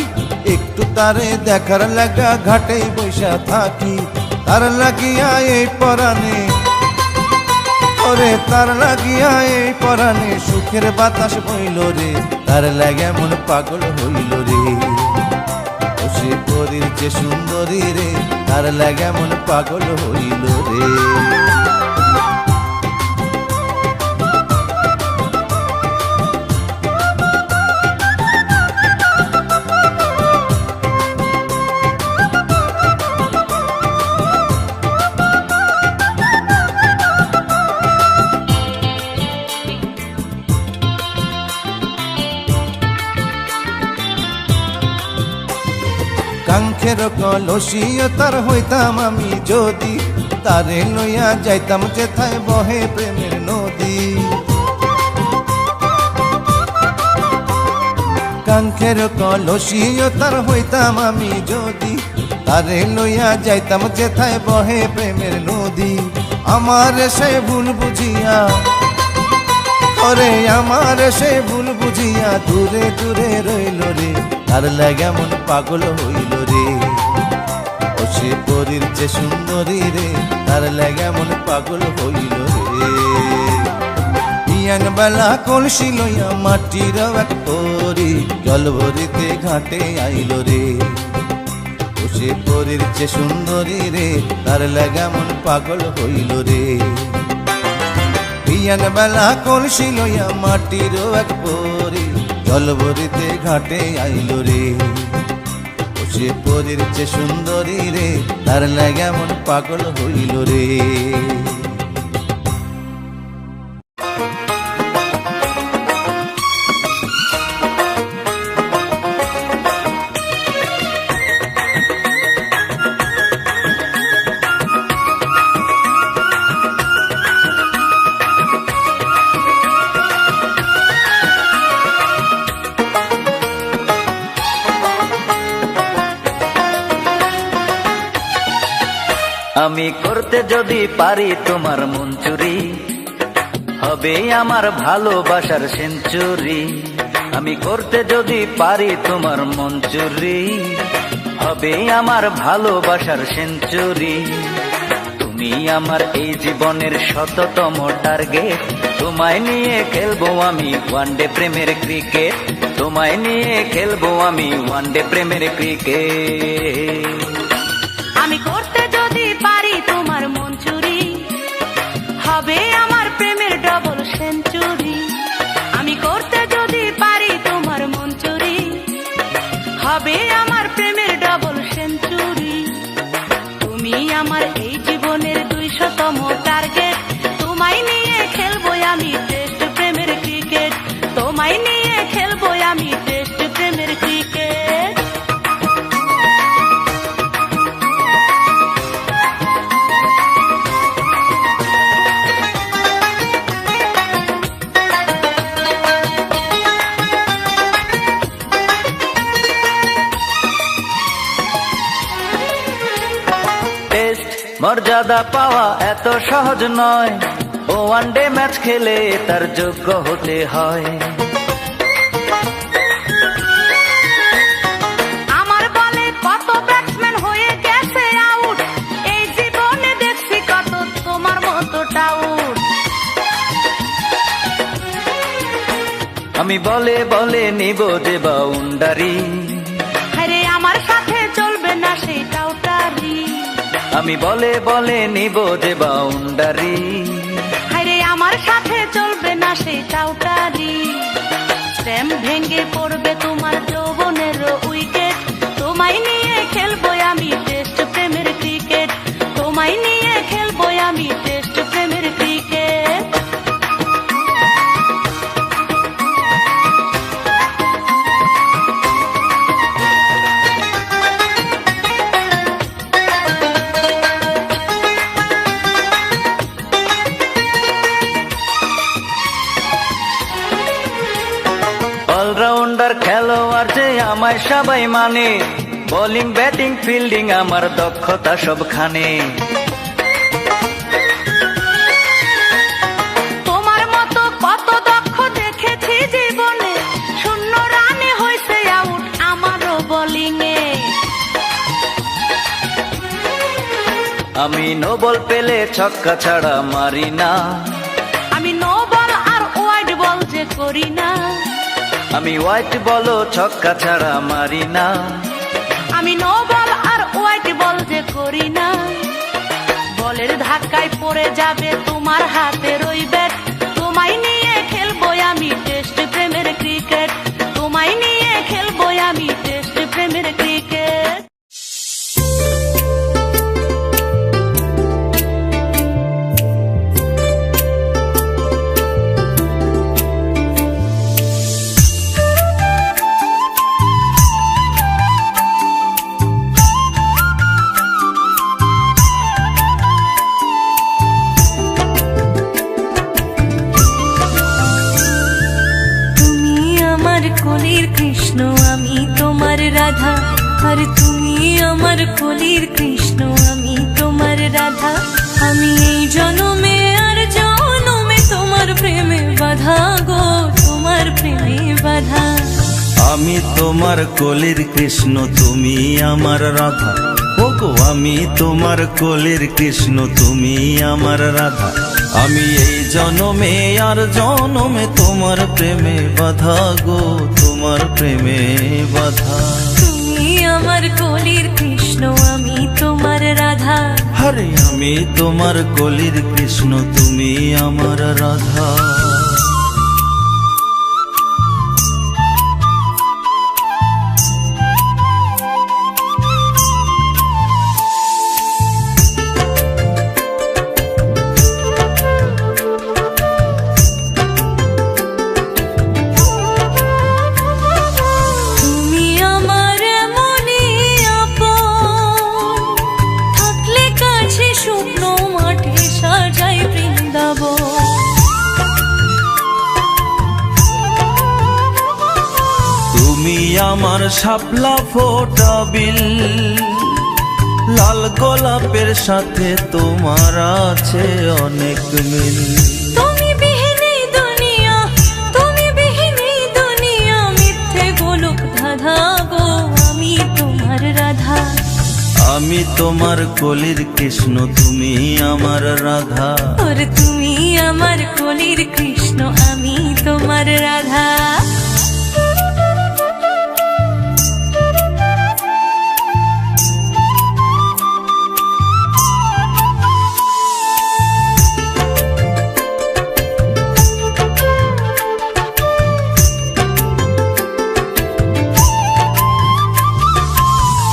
A: একটু তারে দেখার লাগা ঘাটে বৈশা থাকি। তার লাগিয়া এই পরাণে, ওরে তার লাগিয়া এই পরাণে, সুখের বাতাস বইল রে, তার লাগা মন পাগল হইল রে। ও সে পরীর চে সুন্দরী রে, তার লাগা মন পাগল হইল রে। কাঙ্ক্ষের কলসিও তার হইতাম আমি যদি, তারে লইয়া যাইতাম যেথায় বহে প্রেমের নদী। কাঙ্ক্ষের কলসিও তার হইতাম আমি যদি, তারে লইয়া যাইতাম যেথায় বহে প্রেমের নদী। আমার সে ভুল বুঝিয়া, ওরে আমার সে ভুল বুঝিয়া, দূরে দূরে রইল রে, তার লাগা মন পাগল হইল রে। ও সে পরীর চে সুন্দরী রে, তার লাগা মন পাগল হইল রে। বিয়ান বেলা কলসি লইয়া মাটির এক তরি জল ভরিতে ঘাটে আইল রে। ও সে পরীর চে সুন্দরী রে, তার লাগা মন পাগল হইল রে। বিয়ান বেলা কলসি লইয়া মাটির এক তরি জল ভরিতে ঘাটে আইল রে। ও সে সে পরীর চেয়ে সুন্দরী রে, তার লাগে এমন পাগল হইল রে।
F: আমি করতে যদি পারি তোমার মন চুরি, হবে আমার ভালোবাসার সেঞ্চুরি। আমি করতে যদি পারি তোমার মন চুরি, হবে আমার ভালোবাসার সেঞ্চুরি। তুমি আমার এই জীবনের শততম টার্গেট, তোমায় নিয়ে খেলবো আমি ওয়ানডে প্রেমের ক্রিকেট, তোমায় নিয়ে খেলবো আমি ওয়ানডে প্রেমের ক্রিকেট।
E: আমি করতে যদি পারি তোমার মন চুরি, হবে আমার প্রেমের ডবল সেঞ্চুরি। আমি করতে যদি পারি তোমার মন চুরি, হবে আমার প্রেমের ডবল সেঞ্চুরি। তুমি আমার এই জীবনের 200তম টার্গেট, তোমায় নিয়ে খেলবো আমি টেস্ট প্রেমের ক্রিকেট, তোমায় নিয়ে খেলবো আমি টেস্ট প্রেমের ক্রিকেট।
F: মর্যাদা পাওয়া এত সহজ নয়, ও ওয়ানডে ম্যাচ খেলে তার যোগ্য হতে হয়।
E: আমার বলে কত ব্যাটসম্যান হয়ে গেছে আউট, এই জীবনে দেখছি কত তোমার মতো টাউট।
F: আমি বলে বলে নিব যে বাউন্ডারি,
E: আরে আমার সাথে চলবে না সেই টাউটারি।
F: আমি বলে বলে নিব যে বাউন্ডারি,
E: আরে আমার সাথে চলবে না সেই টাউটারি। স্ট্যাম্প ভেঙে পড়বে তোমার যৌবনের উইকেট, তোমায় নিয়ে খেলবো আমি টেস্ট প্রেমের ক্রিকেট, তোমায় নিয়ে খেলবো আমি টেস্ট প্রেমের ক্রিকেট।
F: অলরাউন্ডার খেলোয়াড় যে আমায় সবাই মানে, বোলিং ব্যাটিং ফিল্ডিং আমার দক্ষতা সবখানে।
E: তোমার মতো কত দক্ষ দেখেছি জীবনে, 0 রানে হয়েছে আউট আমারও বোলিং এ।
F: আমি নো বল পেলে ছক্কা ছাড়া মারি না,
E: আমি নো বল আর ওয়াইড বল যে করি না।
F: আমি হোয়াইট বলও ছক্কা ছাড়া মারি না,
E: আমি নো বল আর ওয়াইড বল যে করি না। বলের ধাক্কায় পড়ে যাবে তোমার হাতের ওই ব্যাট, তোমায় নিয়ে খেলবো আমি টেস্ট প্রেমের ক্রিকেট, তোমায় নিয়ে খেলবো আমি টেস্ট প্রেমের ক্রিকেট।
B: কলির কৃষ্ণ আমি তোমার রাধা, আর তুমি আমার কলির কৃষ্ণ আমি তোমার রাধা। আমি এই জনমে আর জনমে তোমার প্রেমে বাধা গো, তোমার প্রেমে বাধা।
C: আমি তোমার কলির কৃষ্ণ তুমি আমার রাধা, ওগো আমি তোমার কলির কৃষ্ণ তুমি আমার রাধা। আমি এই জনমে আর জনমে তোমার প্রেমে বাধা গো, তোমার প্রেমে বাধা।
B: তুমি আমার কলির কৃষ্ণ আমি তোমার রাধা,
C: আরে আমি তোমার কলির কৃষ্ণ তুমি আমার রাধা। শাপলা ফোটা বিল, লাল গোলাপের সাথে তোমার আছে অনেক মিল।
B: তুমি বিহীন দুনিয়া, তুমি বিহীন দুনিয়া, মিথ্যে গোলক ধাঁধা গো, আমি তোমার রাধা।
C: আমি তোমার কলির কৃষ্ণ, তুমি আমার রাধা।
B: আর তুমি আমার কলির কৃষ্ণ, আমি তোমার রাধা।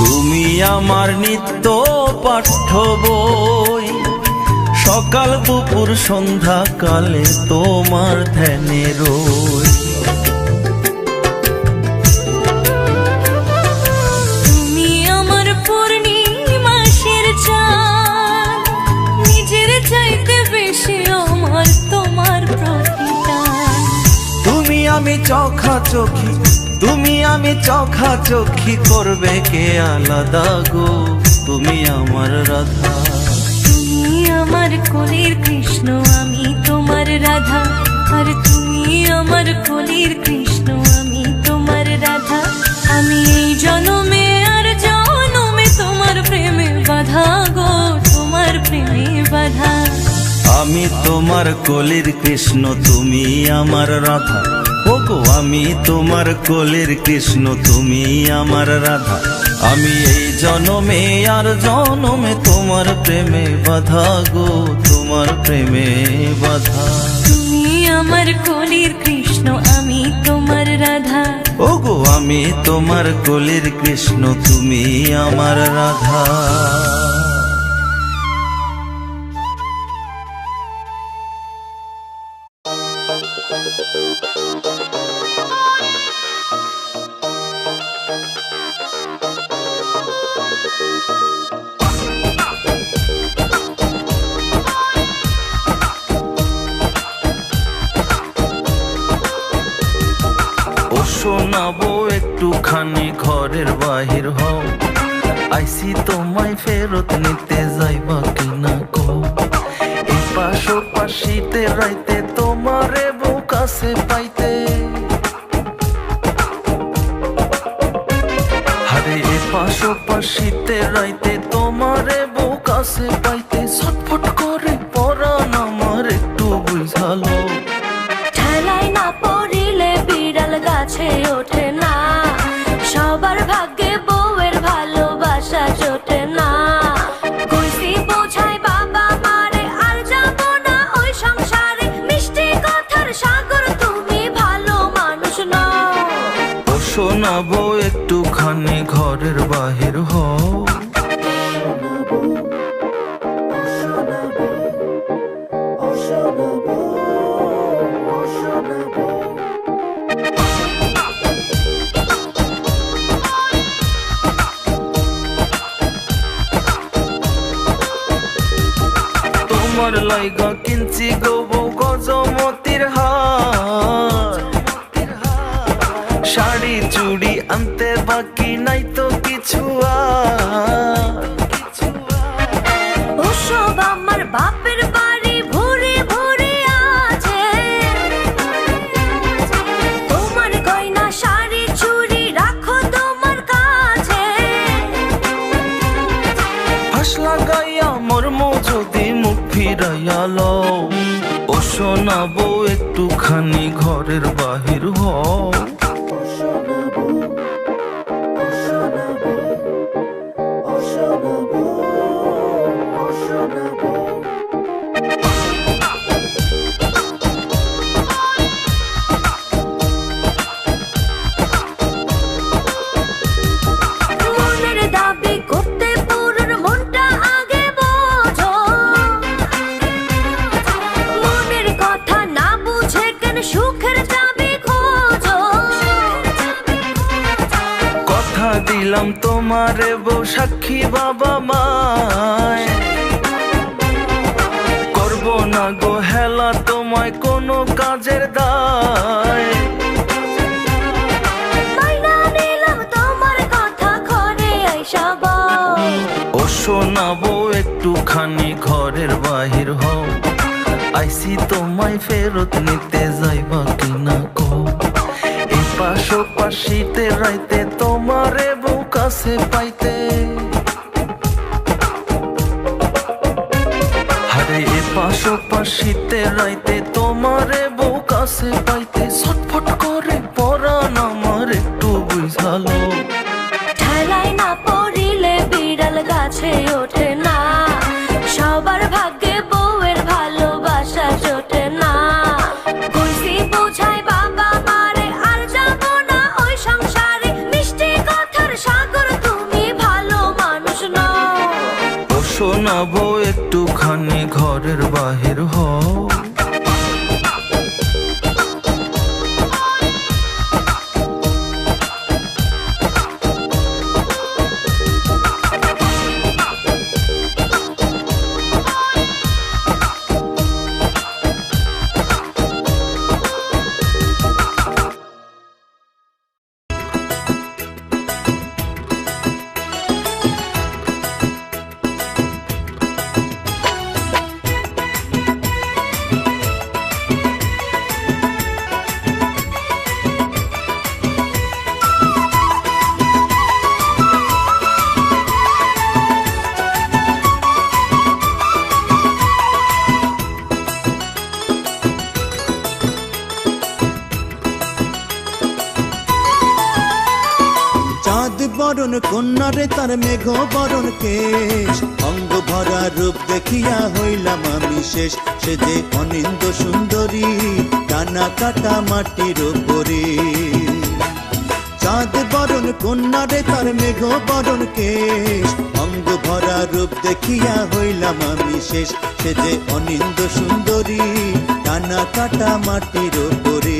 C: তুমি আমার নিত্য পাঠ্য বই, সকাল দুপুর সন্ধ্যা কালে তোমার ধ্যানে রই।
B: তুমি আমার পূর্ণিমাসের চাঁদ, নিজের চাইতে বেশি আমার তোমার প্রতি টান।
C: তুমি আমি চোখাচোখি, তুমি আমি চোখাচোখি, করবে কে আলাদা গো, তুমি আমার রাধা।
B: তুমি আমার কলির কৃষ্ণ, আমি তোমার রাধা। আর তুমি আমার কলির কৃষ্ণ, আমি তোমার রাধা। আমি এই জনমে আর জনমে তোমার প্রেমে বাধা গো, তোমার প্রেমে বাধা।
C: আমি তোমার কলির কৃষ্ণ, তুমি আমার রাধা। ওগো আমি তোমার কলির কৃষ্ণ, তুমি আমার রাধা। আমি এই জনমে আর জনমে তোমার প্রেমে বাধা গো, তোমার প্রেমে বাধা।
B: তুমি আমার কলির কৃষ্ণ, আমি তোমার রাধা।
C: ওগো আমি তোমার কলির কৃষ্ণ, তুমি আমার রাধা। ও শোনাবো একটুখানি ঘরের বাহির হও, আইসি তোমায় ফেরত নিতে যাইবা কিনা কো। এই পাশাপাশিতে রাইতে তোমারে বউ কাছে পাইতে, আরে এই পাশাপাশিতে রাইতে তোমারে বউ কাছে পাইতে, ছটফট করে পরাণ আমার একটু বুঝালো।
B: ঠেলায় না পড়িলে বিড়াল গাছে ওঠে না, সবার ভাগ্যে বউয়ের ভালোবাসা জোটে না। কইছি বোঝাই বাবা মারে, আর যাব না ওই সংসারে, মিষ্টি কথার সাগর তুমি ভালো মানুষ নও।
C: ও শোনাবো একটুখানি ঘরের বাহির হও, তোমার লাইগা কিনছি গো বউ গজমতির হার, শাড়ি চুড়ি আনতে বাকি নাই তো কিছু আর।
B: ওসব আমার বাপের বাড়ি ভরে ভরে আছে, তোমার গয়না শাড়ি চুড়ি রাখো তোমার কাছে।
C: ফাঁস লাগাইয়া মর্ম যদি মুখ ফিরাইয়া লও, ও শোনাবো একটুখানি ঘরের বাহির হও।
B: মনের দাবি করতে পুরোর মনটা আগে বোঝো, মনের কথা না বুঝে কেন সুখের দাবি খোঁজো।
C: কথা দিলাম তোমারে বউ সাক্ষী বাবা মায়, করবো না গো হেলা তোমায় কোনো কাজের দায়।
B: মাইনা নিলাম তোমার যাব।
C: ও শোনাবো একটুখানি ঘরের বাহির হও, আইসি তোমায় ফেরত নিতে যাইবা কিনা কও। এই পাশাপাশিতে রাইতে তোমারে বউ কাছে পাইতে, আরে এ পাশাপাশিতে রাইতে তোমারে বউ কাছে পাইতে ছটফট করে পরাণ আমার একটু বুঝালো।
B: ঠেলায় না পড়িলে বিড়াল গাছে ওঠে না, সবার ভাগ্যে বউয়ের ভালোবাসা জোটে না। কইছি বোঝাই বাবা মারে আর যাব না ওই সংসারে, মিষ্টি কথার সাগর তুমি ভালো মানুষ নও।
C: ও শোনাবো একটুখানি ঘরের বাহির হও।
A: বরণ কন্যারে তার মেঘ বরণ কেশ, অঙ্গ ভরা রূপ দেখিয়া হইলাম আমি শেষ। সে যে অনিন্দ সুন্দরী, টানা কাটা মাটির ওপরে। চাঁদ বরণ কন্যারে তার মেঘ বরণ কেশ, অঙ্গ ভরা রূপ দেখিয়া হইলাম আমি শেষ। সে যে অনিন্দ সুন্দরী, টানা কাটা মাটির ওপরে।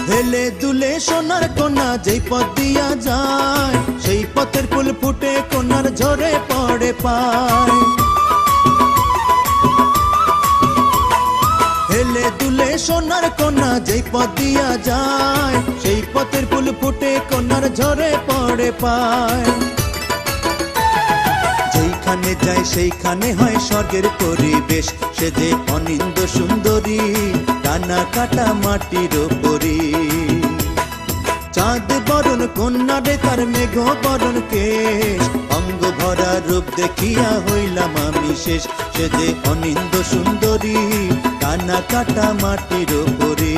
A: হেলে দুলে সোনার কন্যা যেই পথ দিয়া যায়, সেই পথের ফুল ফুটে কন্যার ঝরে পড়ে পায়। হেলে দুলে সোনার কন্যা যেই পথ দিয়া যায়, সেই পথের ফুল ফুটে কন্যার ঝরে পড়ে পায়। যেইখানে যায় সেইখানে হয় স্বর্গের পরিবেশ। সে যে অনিন্দ সুন্দরী, টানা কাটা মাটির ওপরে। চাঁদ বরণ কন্যারে তার মেঘ বরণ কেশ, অঙ্গ ভরা রূপ দেখিয়া হইলাম আমি শেষ। সে যে অনিন্দ সুন্দরী, টানা কাটা মাটির ওপরে।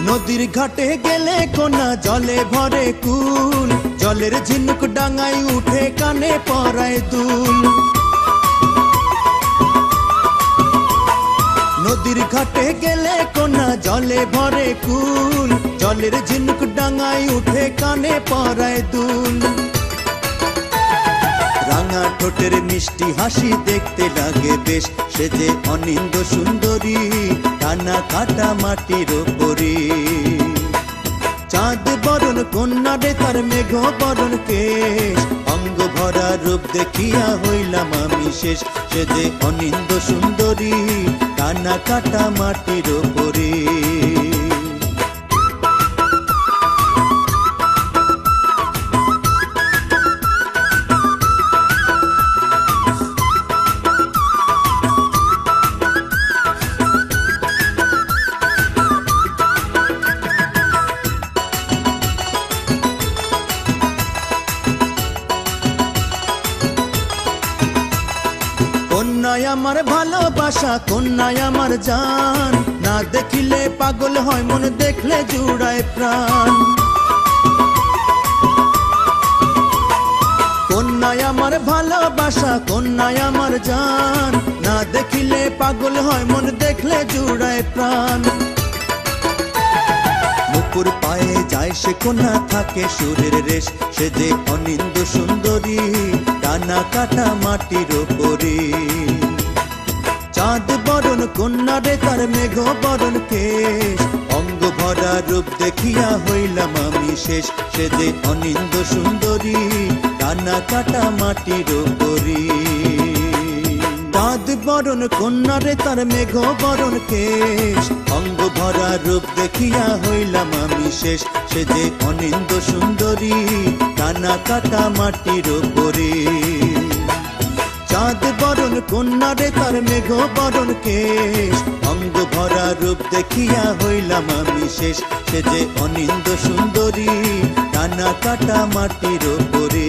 A: নদীর ঘাটে গেলে কোনা জলে ভরে কুল, জলের ঝিনুক ডাঙায় উঠে কানে পরায় দুল। নদীর ঘাটে গেলে কোনা জলে ভরে কুল, জলের ঝিনুক ডাঙায় উঠে কানে পরায় দুল। রাঙা ঠোঁটের মিষ্টি হাসি দেখতে লাগে বেশ। সে যে অনিন্দ সুন্দরী, টানা কাটা মাটির ওপরে। চাঁদ বরণ কন্যারে তার মেঘ বরণ কেশ, অঙ্গ ভরা রূপ দেখিয়া হইলাম আমি শেষ। সে যে অনিন্দ সুন্দরী, টানা কাটা মাটির ওপরে। কন্যায় আমার ভালোবাসা, কন্যায় আমার জান, না দেখিলে পাগল হয় মন, দেখলে জুড়ায় প্রাণ।
G: আসা কন্যায় আমার জান, না দেখিলে পাগল হয় মন, দেখলে জুড়ায় প্রাণ। নুপুর পায়ে যায় সে কন্যা, থাকে সুরের রেশ, সে যে অনিন্দ সুন্দরী, ডানা কাটা মাটির ওপরে। চাঁদ বরণ কন্যা রে তার মেঘ বরণ কেশ, অঙ্গ ভরা রূপ দেখিয়া হইলাম আমি শেষ, সে যে অনিন্দ সুন্দরী, ডানা কাটা মাটির ওপরে। চাঁদ বরণ কন্যা রে তার মেঘ বরণ কেশ, অঙ্গ ভরা রূপ দেখিয়া হইলাম আমি শেষ, সে যে অনিন্দ সুন্দরী, ডানা কাটা মাটির ওপরে। চাঁদ বরণ কন্যা রে তার মেঘ বরণ কেশ, অঙ্গ ভরা রূপ দেখিয়া হইলাম আমি শেষ, সে যে অনিন্দ সুন্দরী, ডানা কাটা মাটির ওপরে।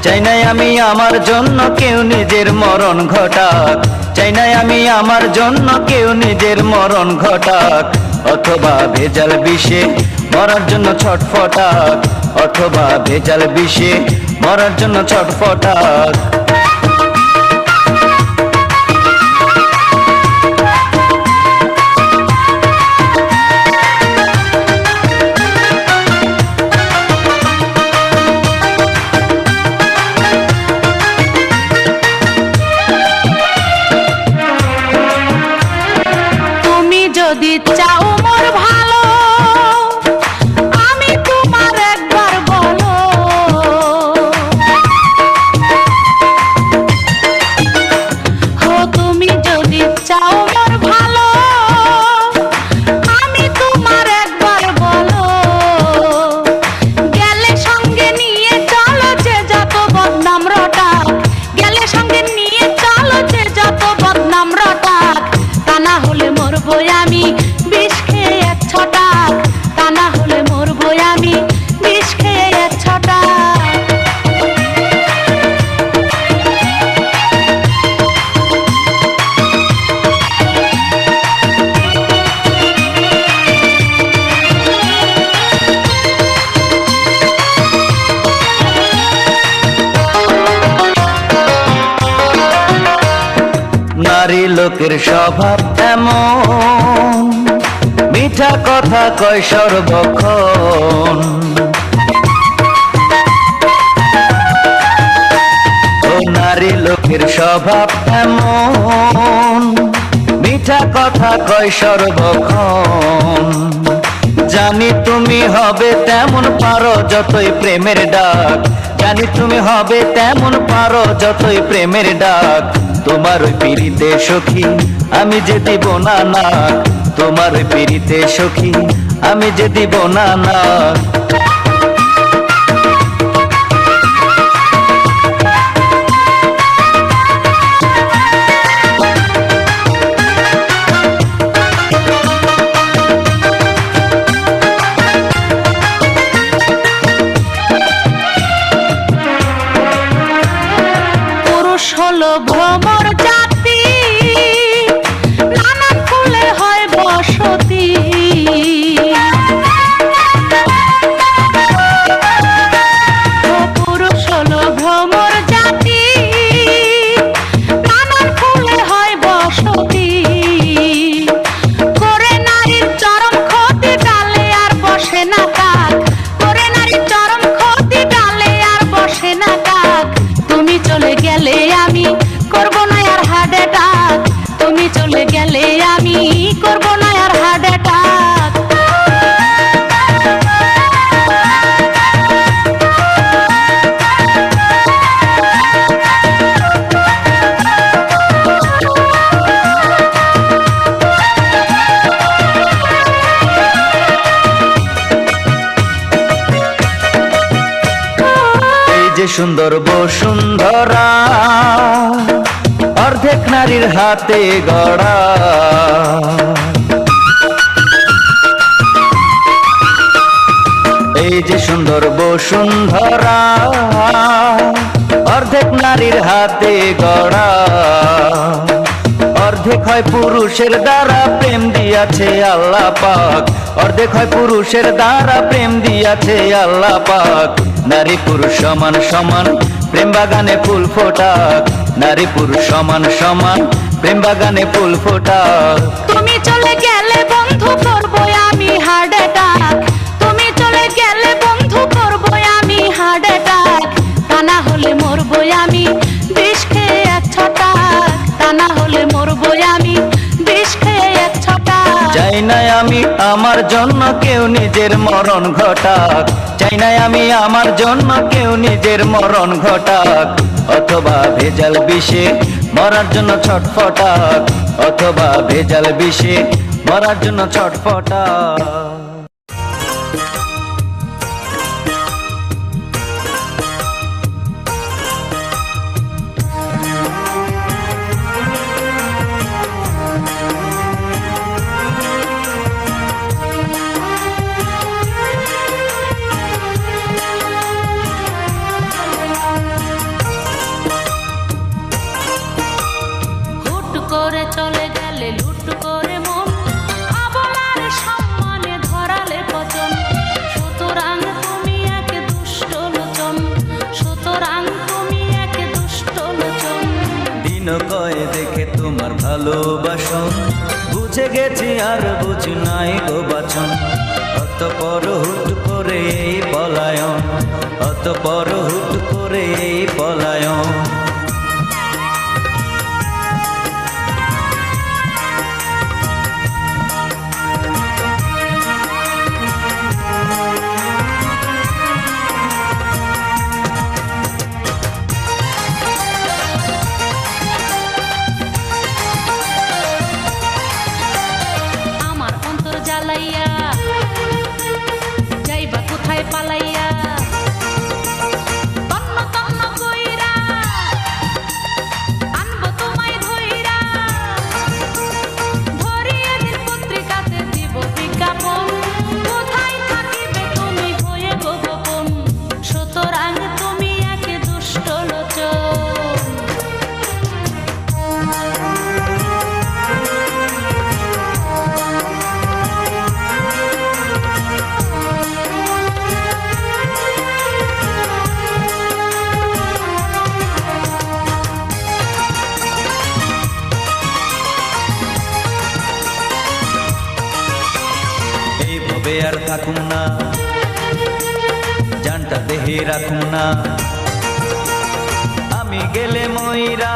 F: চাই নাই আমি আমার জন্য কেউ নিজের মরণ ঘটাক, চাই নাই আমি আমার জন্য কেউ নিজের মরণ ঘটাক, অথবা ভেজাল বিষে মরার জন্য ছটফটাক, অথবা ভেজাল বিষে মরার জন্য ছটফটাক।
E: যদি চাও মোর ভালো, আমি তোমার একবার বলো, হো তুমি যদি চাও মোর ভালো, আমি তোমার একবার বলো, গেলে সঙ্গে নিয়ে চলো যে যত বদনাম রটাক, গেলে সঙ্গে নিয়ে চলো যে যত বদনাম রটাক, তা না হলে মরবো আমি বিষ খেয়ে এক ছটাক, তা না হলে মরবো আমি বিষ খেয়ে এক ছটাক।
F: নারী লোকের স্বভাব এমন, মিঠা কথা কয় সর্বক্ষণ, ও নারী লোকের স্বভাব এমন, মিঠা কথা কয় সর্বক্ষণ। জানি তুমি হবে তেমন পারো যতই প্রেমের ডাক, জানি তুমি হবে তেমন পারো যতই প্রেমের ডাক, তোমার ওই পিড়িতে সখী আমি যে দিব না না, তোমার ওই পিড়িতে সখী আমি যে দিব না না।
E: পুরুষ হলো ভ্রমর জাতি, নানান ফুলে হয় বসতি,
F: যে সুন্দর বসুন্ধরা অর্ধেক নারীর হাতে গড়া। এই যে সুন্দর বসুন্ধরা অর্ধেক নারীর হাতে গড়া। অর্ধেক হয় পুরুষের দ্বারা প্রেম দিয়াছে আল্লাহ পাক, অর্ধেক হয় পুরুষের দ্বারা প্রেম দিয়াছে আল্লাহ পাক। নারী পুরুষ সমান সমান প্রেম বাগানে ফুল ফোটাক, নারী পুরুষ সমান সমান প্রেম বাগানে ফুল ফোটাক।
E: তুমি চলে গেলে বন্ধু করবো আমি হার্ট অ্যাটাক, তুমি চলে গেলে বন্ধু করবো আমি হার্ট অ্যাটাক। তা না হলে মরবো আমি বিষ খেয়ে এক ছটাক, তা না হলে মরবো আমি বিষ খেয়ে এক ছটাক।
F: চাই না আমি আমার জন্য কেউ নিজের মরণ ঘটাক, চাই না আমি আমার জন্য কেউ নিজের মরণ ঘটাক। অথবা ভেজাল বিষে মরার জন্য ছটফটাক, অথবা ভেজাল বিষে মরার জন্য ছটফটাক।
E: হুট করে চলে গেলে লুট করে মন, আবলার সম্মানে ধরালে পচন। সুতরাং তুমি এক দুষ্ট লোচন, সুতরাং তুমি এক দুষ্ট লোচন।
F: দিন কয় দেখে তোমার ভালোবাসন, বুঝে গেছি আর বুঝি নাই গো বাচন। অতঃপর হুট করে এই পলায়ন, অতঃপর হুট করে এই পলায়ন।
E: আমার অন্তর জ্বালাইয়া যাইবা কোথায় পালাইয়া, তন্ন তন্ন কইরা আনবো তোমায় ধইরা। ধরিয়ে দিন পত্রিকাতে দিব বিজ্ঞাপন, কোথায় থাকিবে তুমি হয়ে গো গোপন। সুতরাং তুমি এক দুষ্ট লোচন।
F: এইভাবে আর থাকুম না, জানটা দেহে রাখুম না। আমি গেলে ময়রা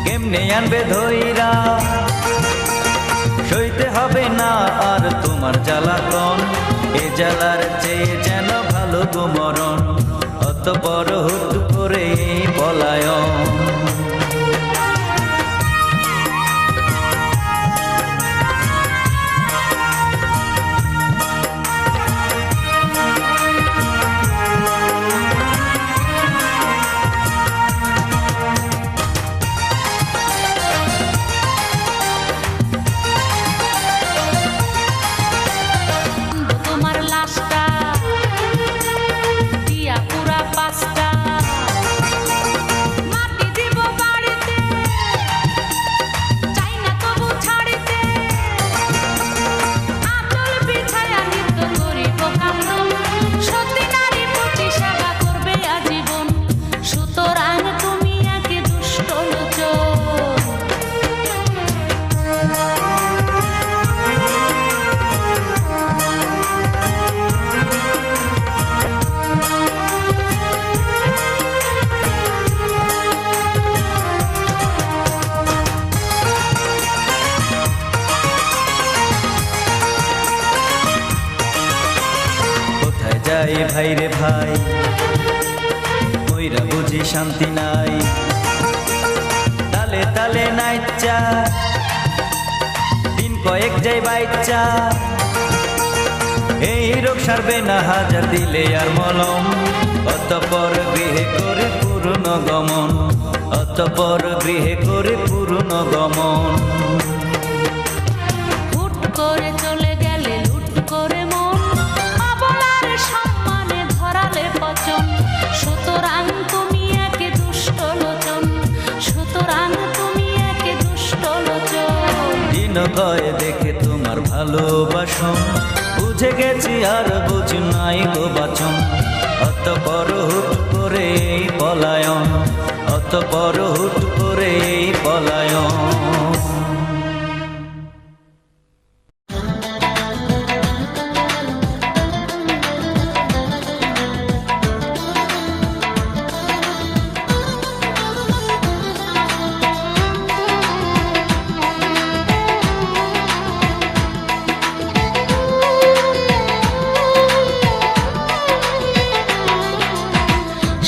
F: কেমনে আনবে ধইরা, সইতে হবে না আর তোমার জ্বালাতন। এ জ্বালার চেয়ে যেন ভালো গো মরণ, অতঃপর হুট করে এই পলায়ন।
E: আনবো তোমার লাশটা দিয়া পুরা পাঁচটা, মাটি দিব বাড়িতে চাই না তবু ছাড়িতে। আঁচল বিছায়া নিত্য করিব কান্দন, সতী নারী প্রতি সেবা করবে আজীবন। সুতরাং তুমি এক দুষ্ট লোচন।
F: কোথায় যাই ভাই রে ভাই, ওইরা বুঝি শান্তি নাই। তালে তালে নাইচা দিন কয়েক যাই বাইচা, এই রোগ সারবে না হাজার দিলে আর মলম। অতঃপর গৃহে করে পূর্ণ গমন, অতঃপর গৃহে করে পূর্ণ গমন।
E: হুট করে চলে গেলে লুট করে মন, অবলার সম্মানে ধরালে পচন। সুতরাং তুমি একে দুষ্ট লোচন, সুতরাং তুমি একে দুষ্ট লোচন।
F: দিন ভয়ে দেখে তোমার ভালোবাসন, বুঝে গেছি আর বুঝ নাই গো বাচন। অতঃপর হুট করে এই পলায়ন, অতঃপর হুট করে এই পলায়ন।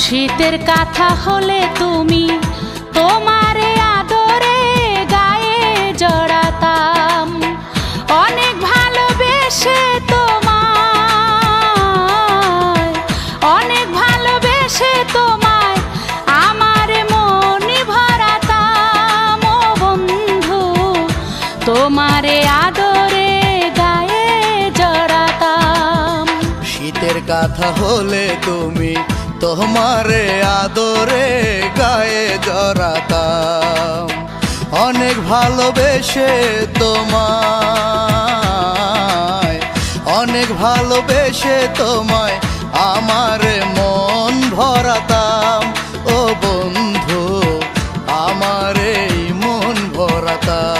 E: শীতের কথা হলে তুমি তোমারে আদরে গায়ে জড়াতাম, অনেক ভালোবেসে তোমায়, অনেক ভালোবেসে তোমায় আমার মনে ভরাতাম। ও বন্ধু তোমারে আদরে গায়ে জড়াতাম।
G: শীতের কথা হলে তুমি তোমারে আদরে গায়ে জড়াতাম, অনেক ভালোবেসে তোমায়, অনেক ভালোবেসে তোমায় আমার মন ভরাতাম। ও বন্ধু আমার এই মন ভরাতাম।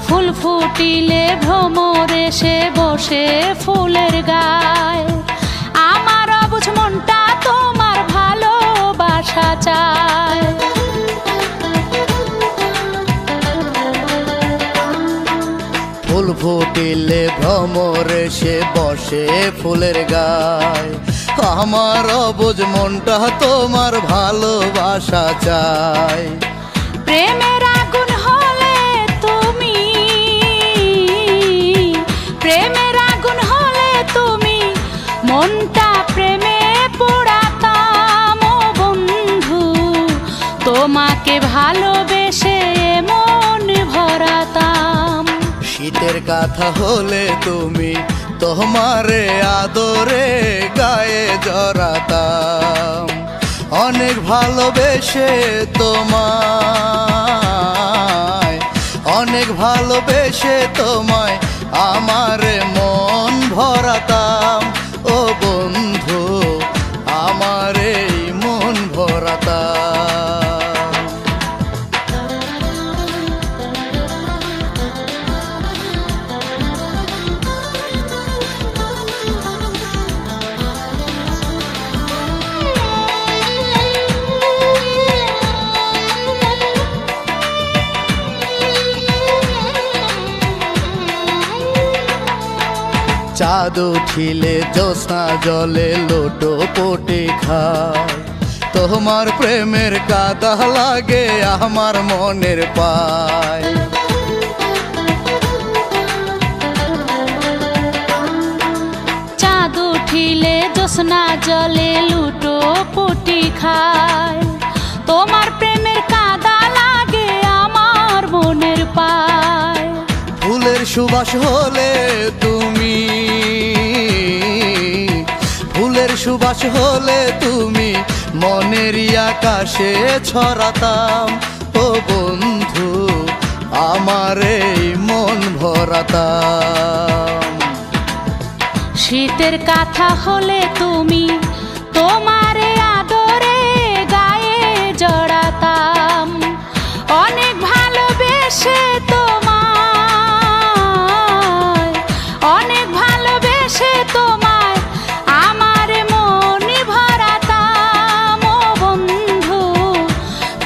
E: ফুল ফুটিলে ভ্রমর এসে বসে ফুলের গায়ে, আমার অবুঝ মনটা তোমার ভালোবাসা চায়।
G: ফুল ফুটিলে ভ্রমর এসে বসে ফুলের গায়ে, আমার অবুঝ মনটা তোমার ভালোবাসা চায়।
E: প্রেমের আগুন হলে তুমি, প্রেমের আগুন হলে তুমি মনটা প্রেমে পোড়াতাম। ও বন্ধু তোমাকে ভালোবেসে মন ভরাতাম।
G: শীতের কথা হলে তুমি তোমারে আদরে গায়ে জড়াতাম, অনেক ভালোবেসে তোমায়, অনেক ভালোবেসে তোমায় আমার মন ভরাতাম। ও বন্ধু আমার এই মন ভরাতাম। চাঁদ উঠিলে জ্যোৎস্না জলে লোটো পটে খায়, তোমার প্রেমের কাদা লাগে আমার মনের পায়।
E: চাঁদ উঠিলে জ্যোৎস্না জলে লুটো পুটি খায়, তোমার প্রেমের কাদা লাগে আমার মনের পায়।
G: ফুলের সুবাস হলে তুমি, ফুলের সুবাস হলে তুমি মনের আকাশে ছড়াতাম। ও বন্ধু আমার এই মন ভরাতাম।
E: শীতের কথা হলে তুমি তোমারে আদরে গায়ে জড়াতাম, অনেক ভালোবেসে তোমায়, অনেক ভালোবেসে তোমায় আমার মনে ভরাতাম। ও বন্ধু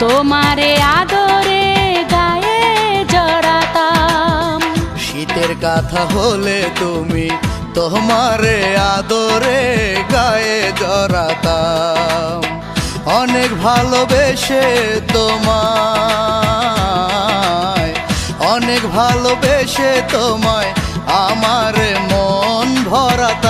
E: তোমারে আদরে গায়ে জড়াতাম।
H: কথা হলে তুমি তোমারে আদরে গায়ে জড়াতাম অনেক ভালোবেসে তোমায় অনেক ভালোবেসে তোমায় আমার মন ভরাতাম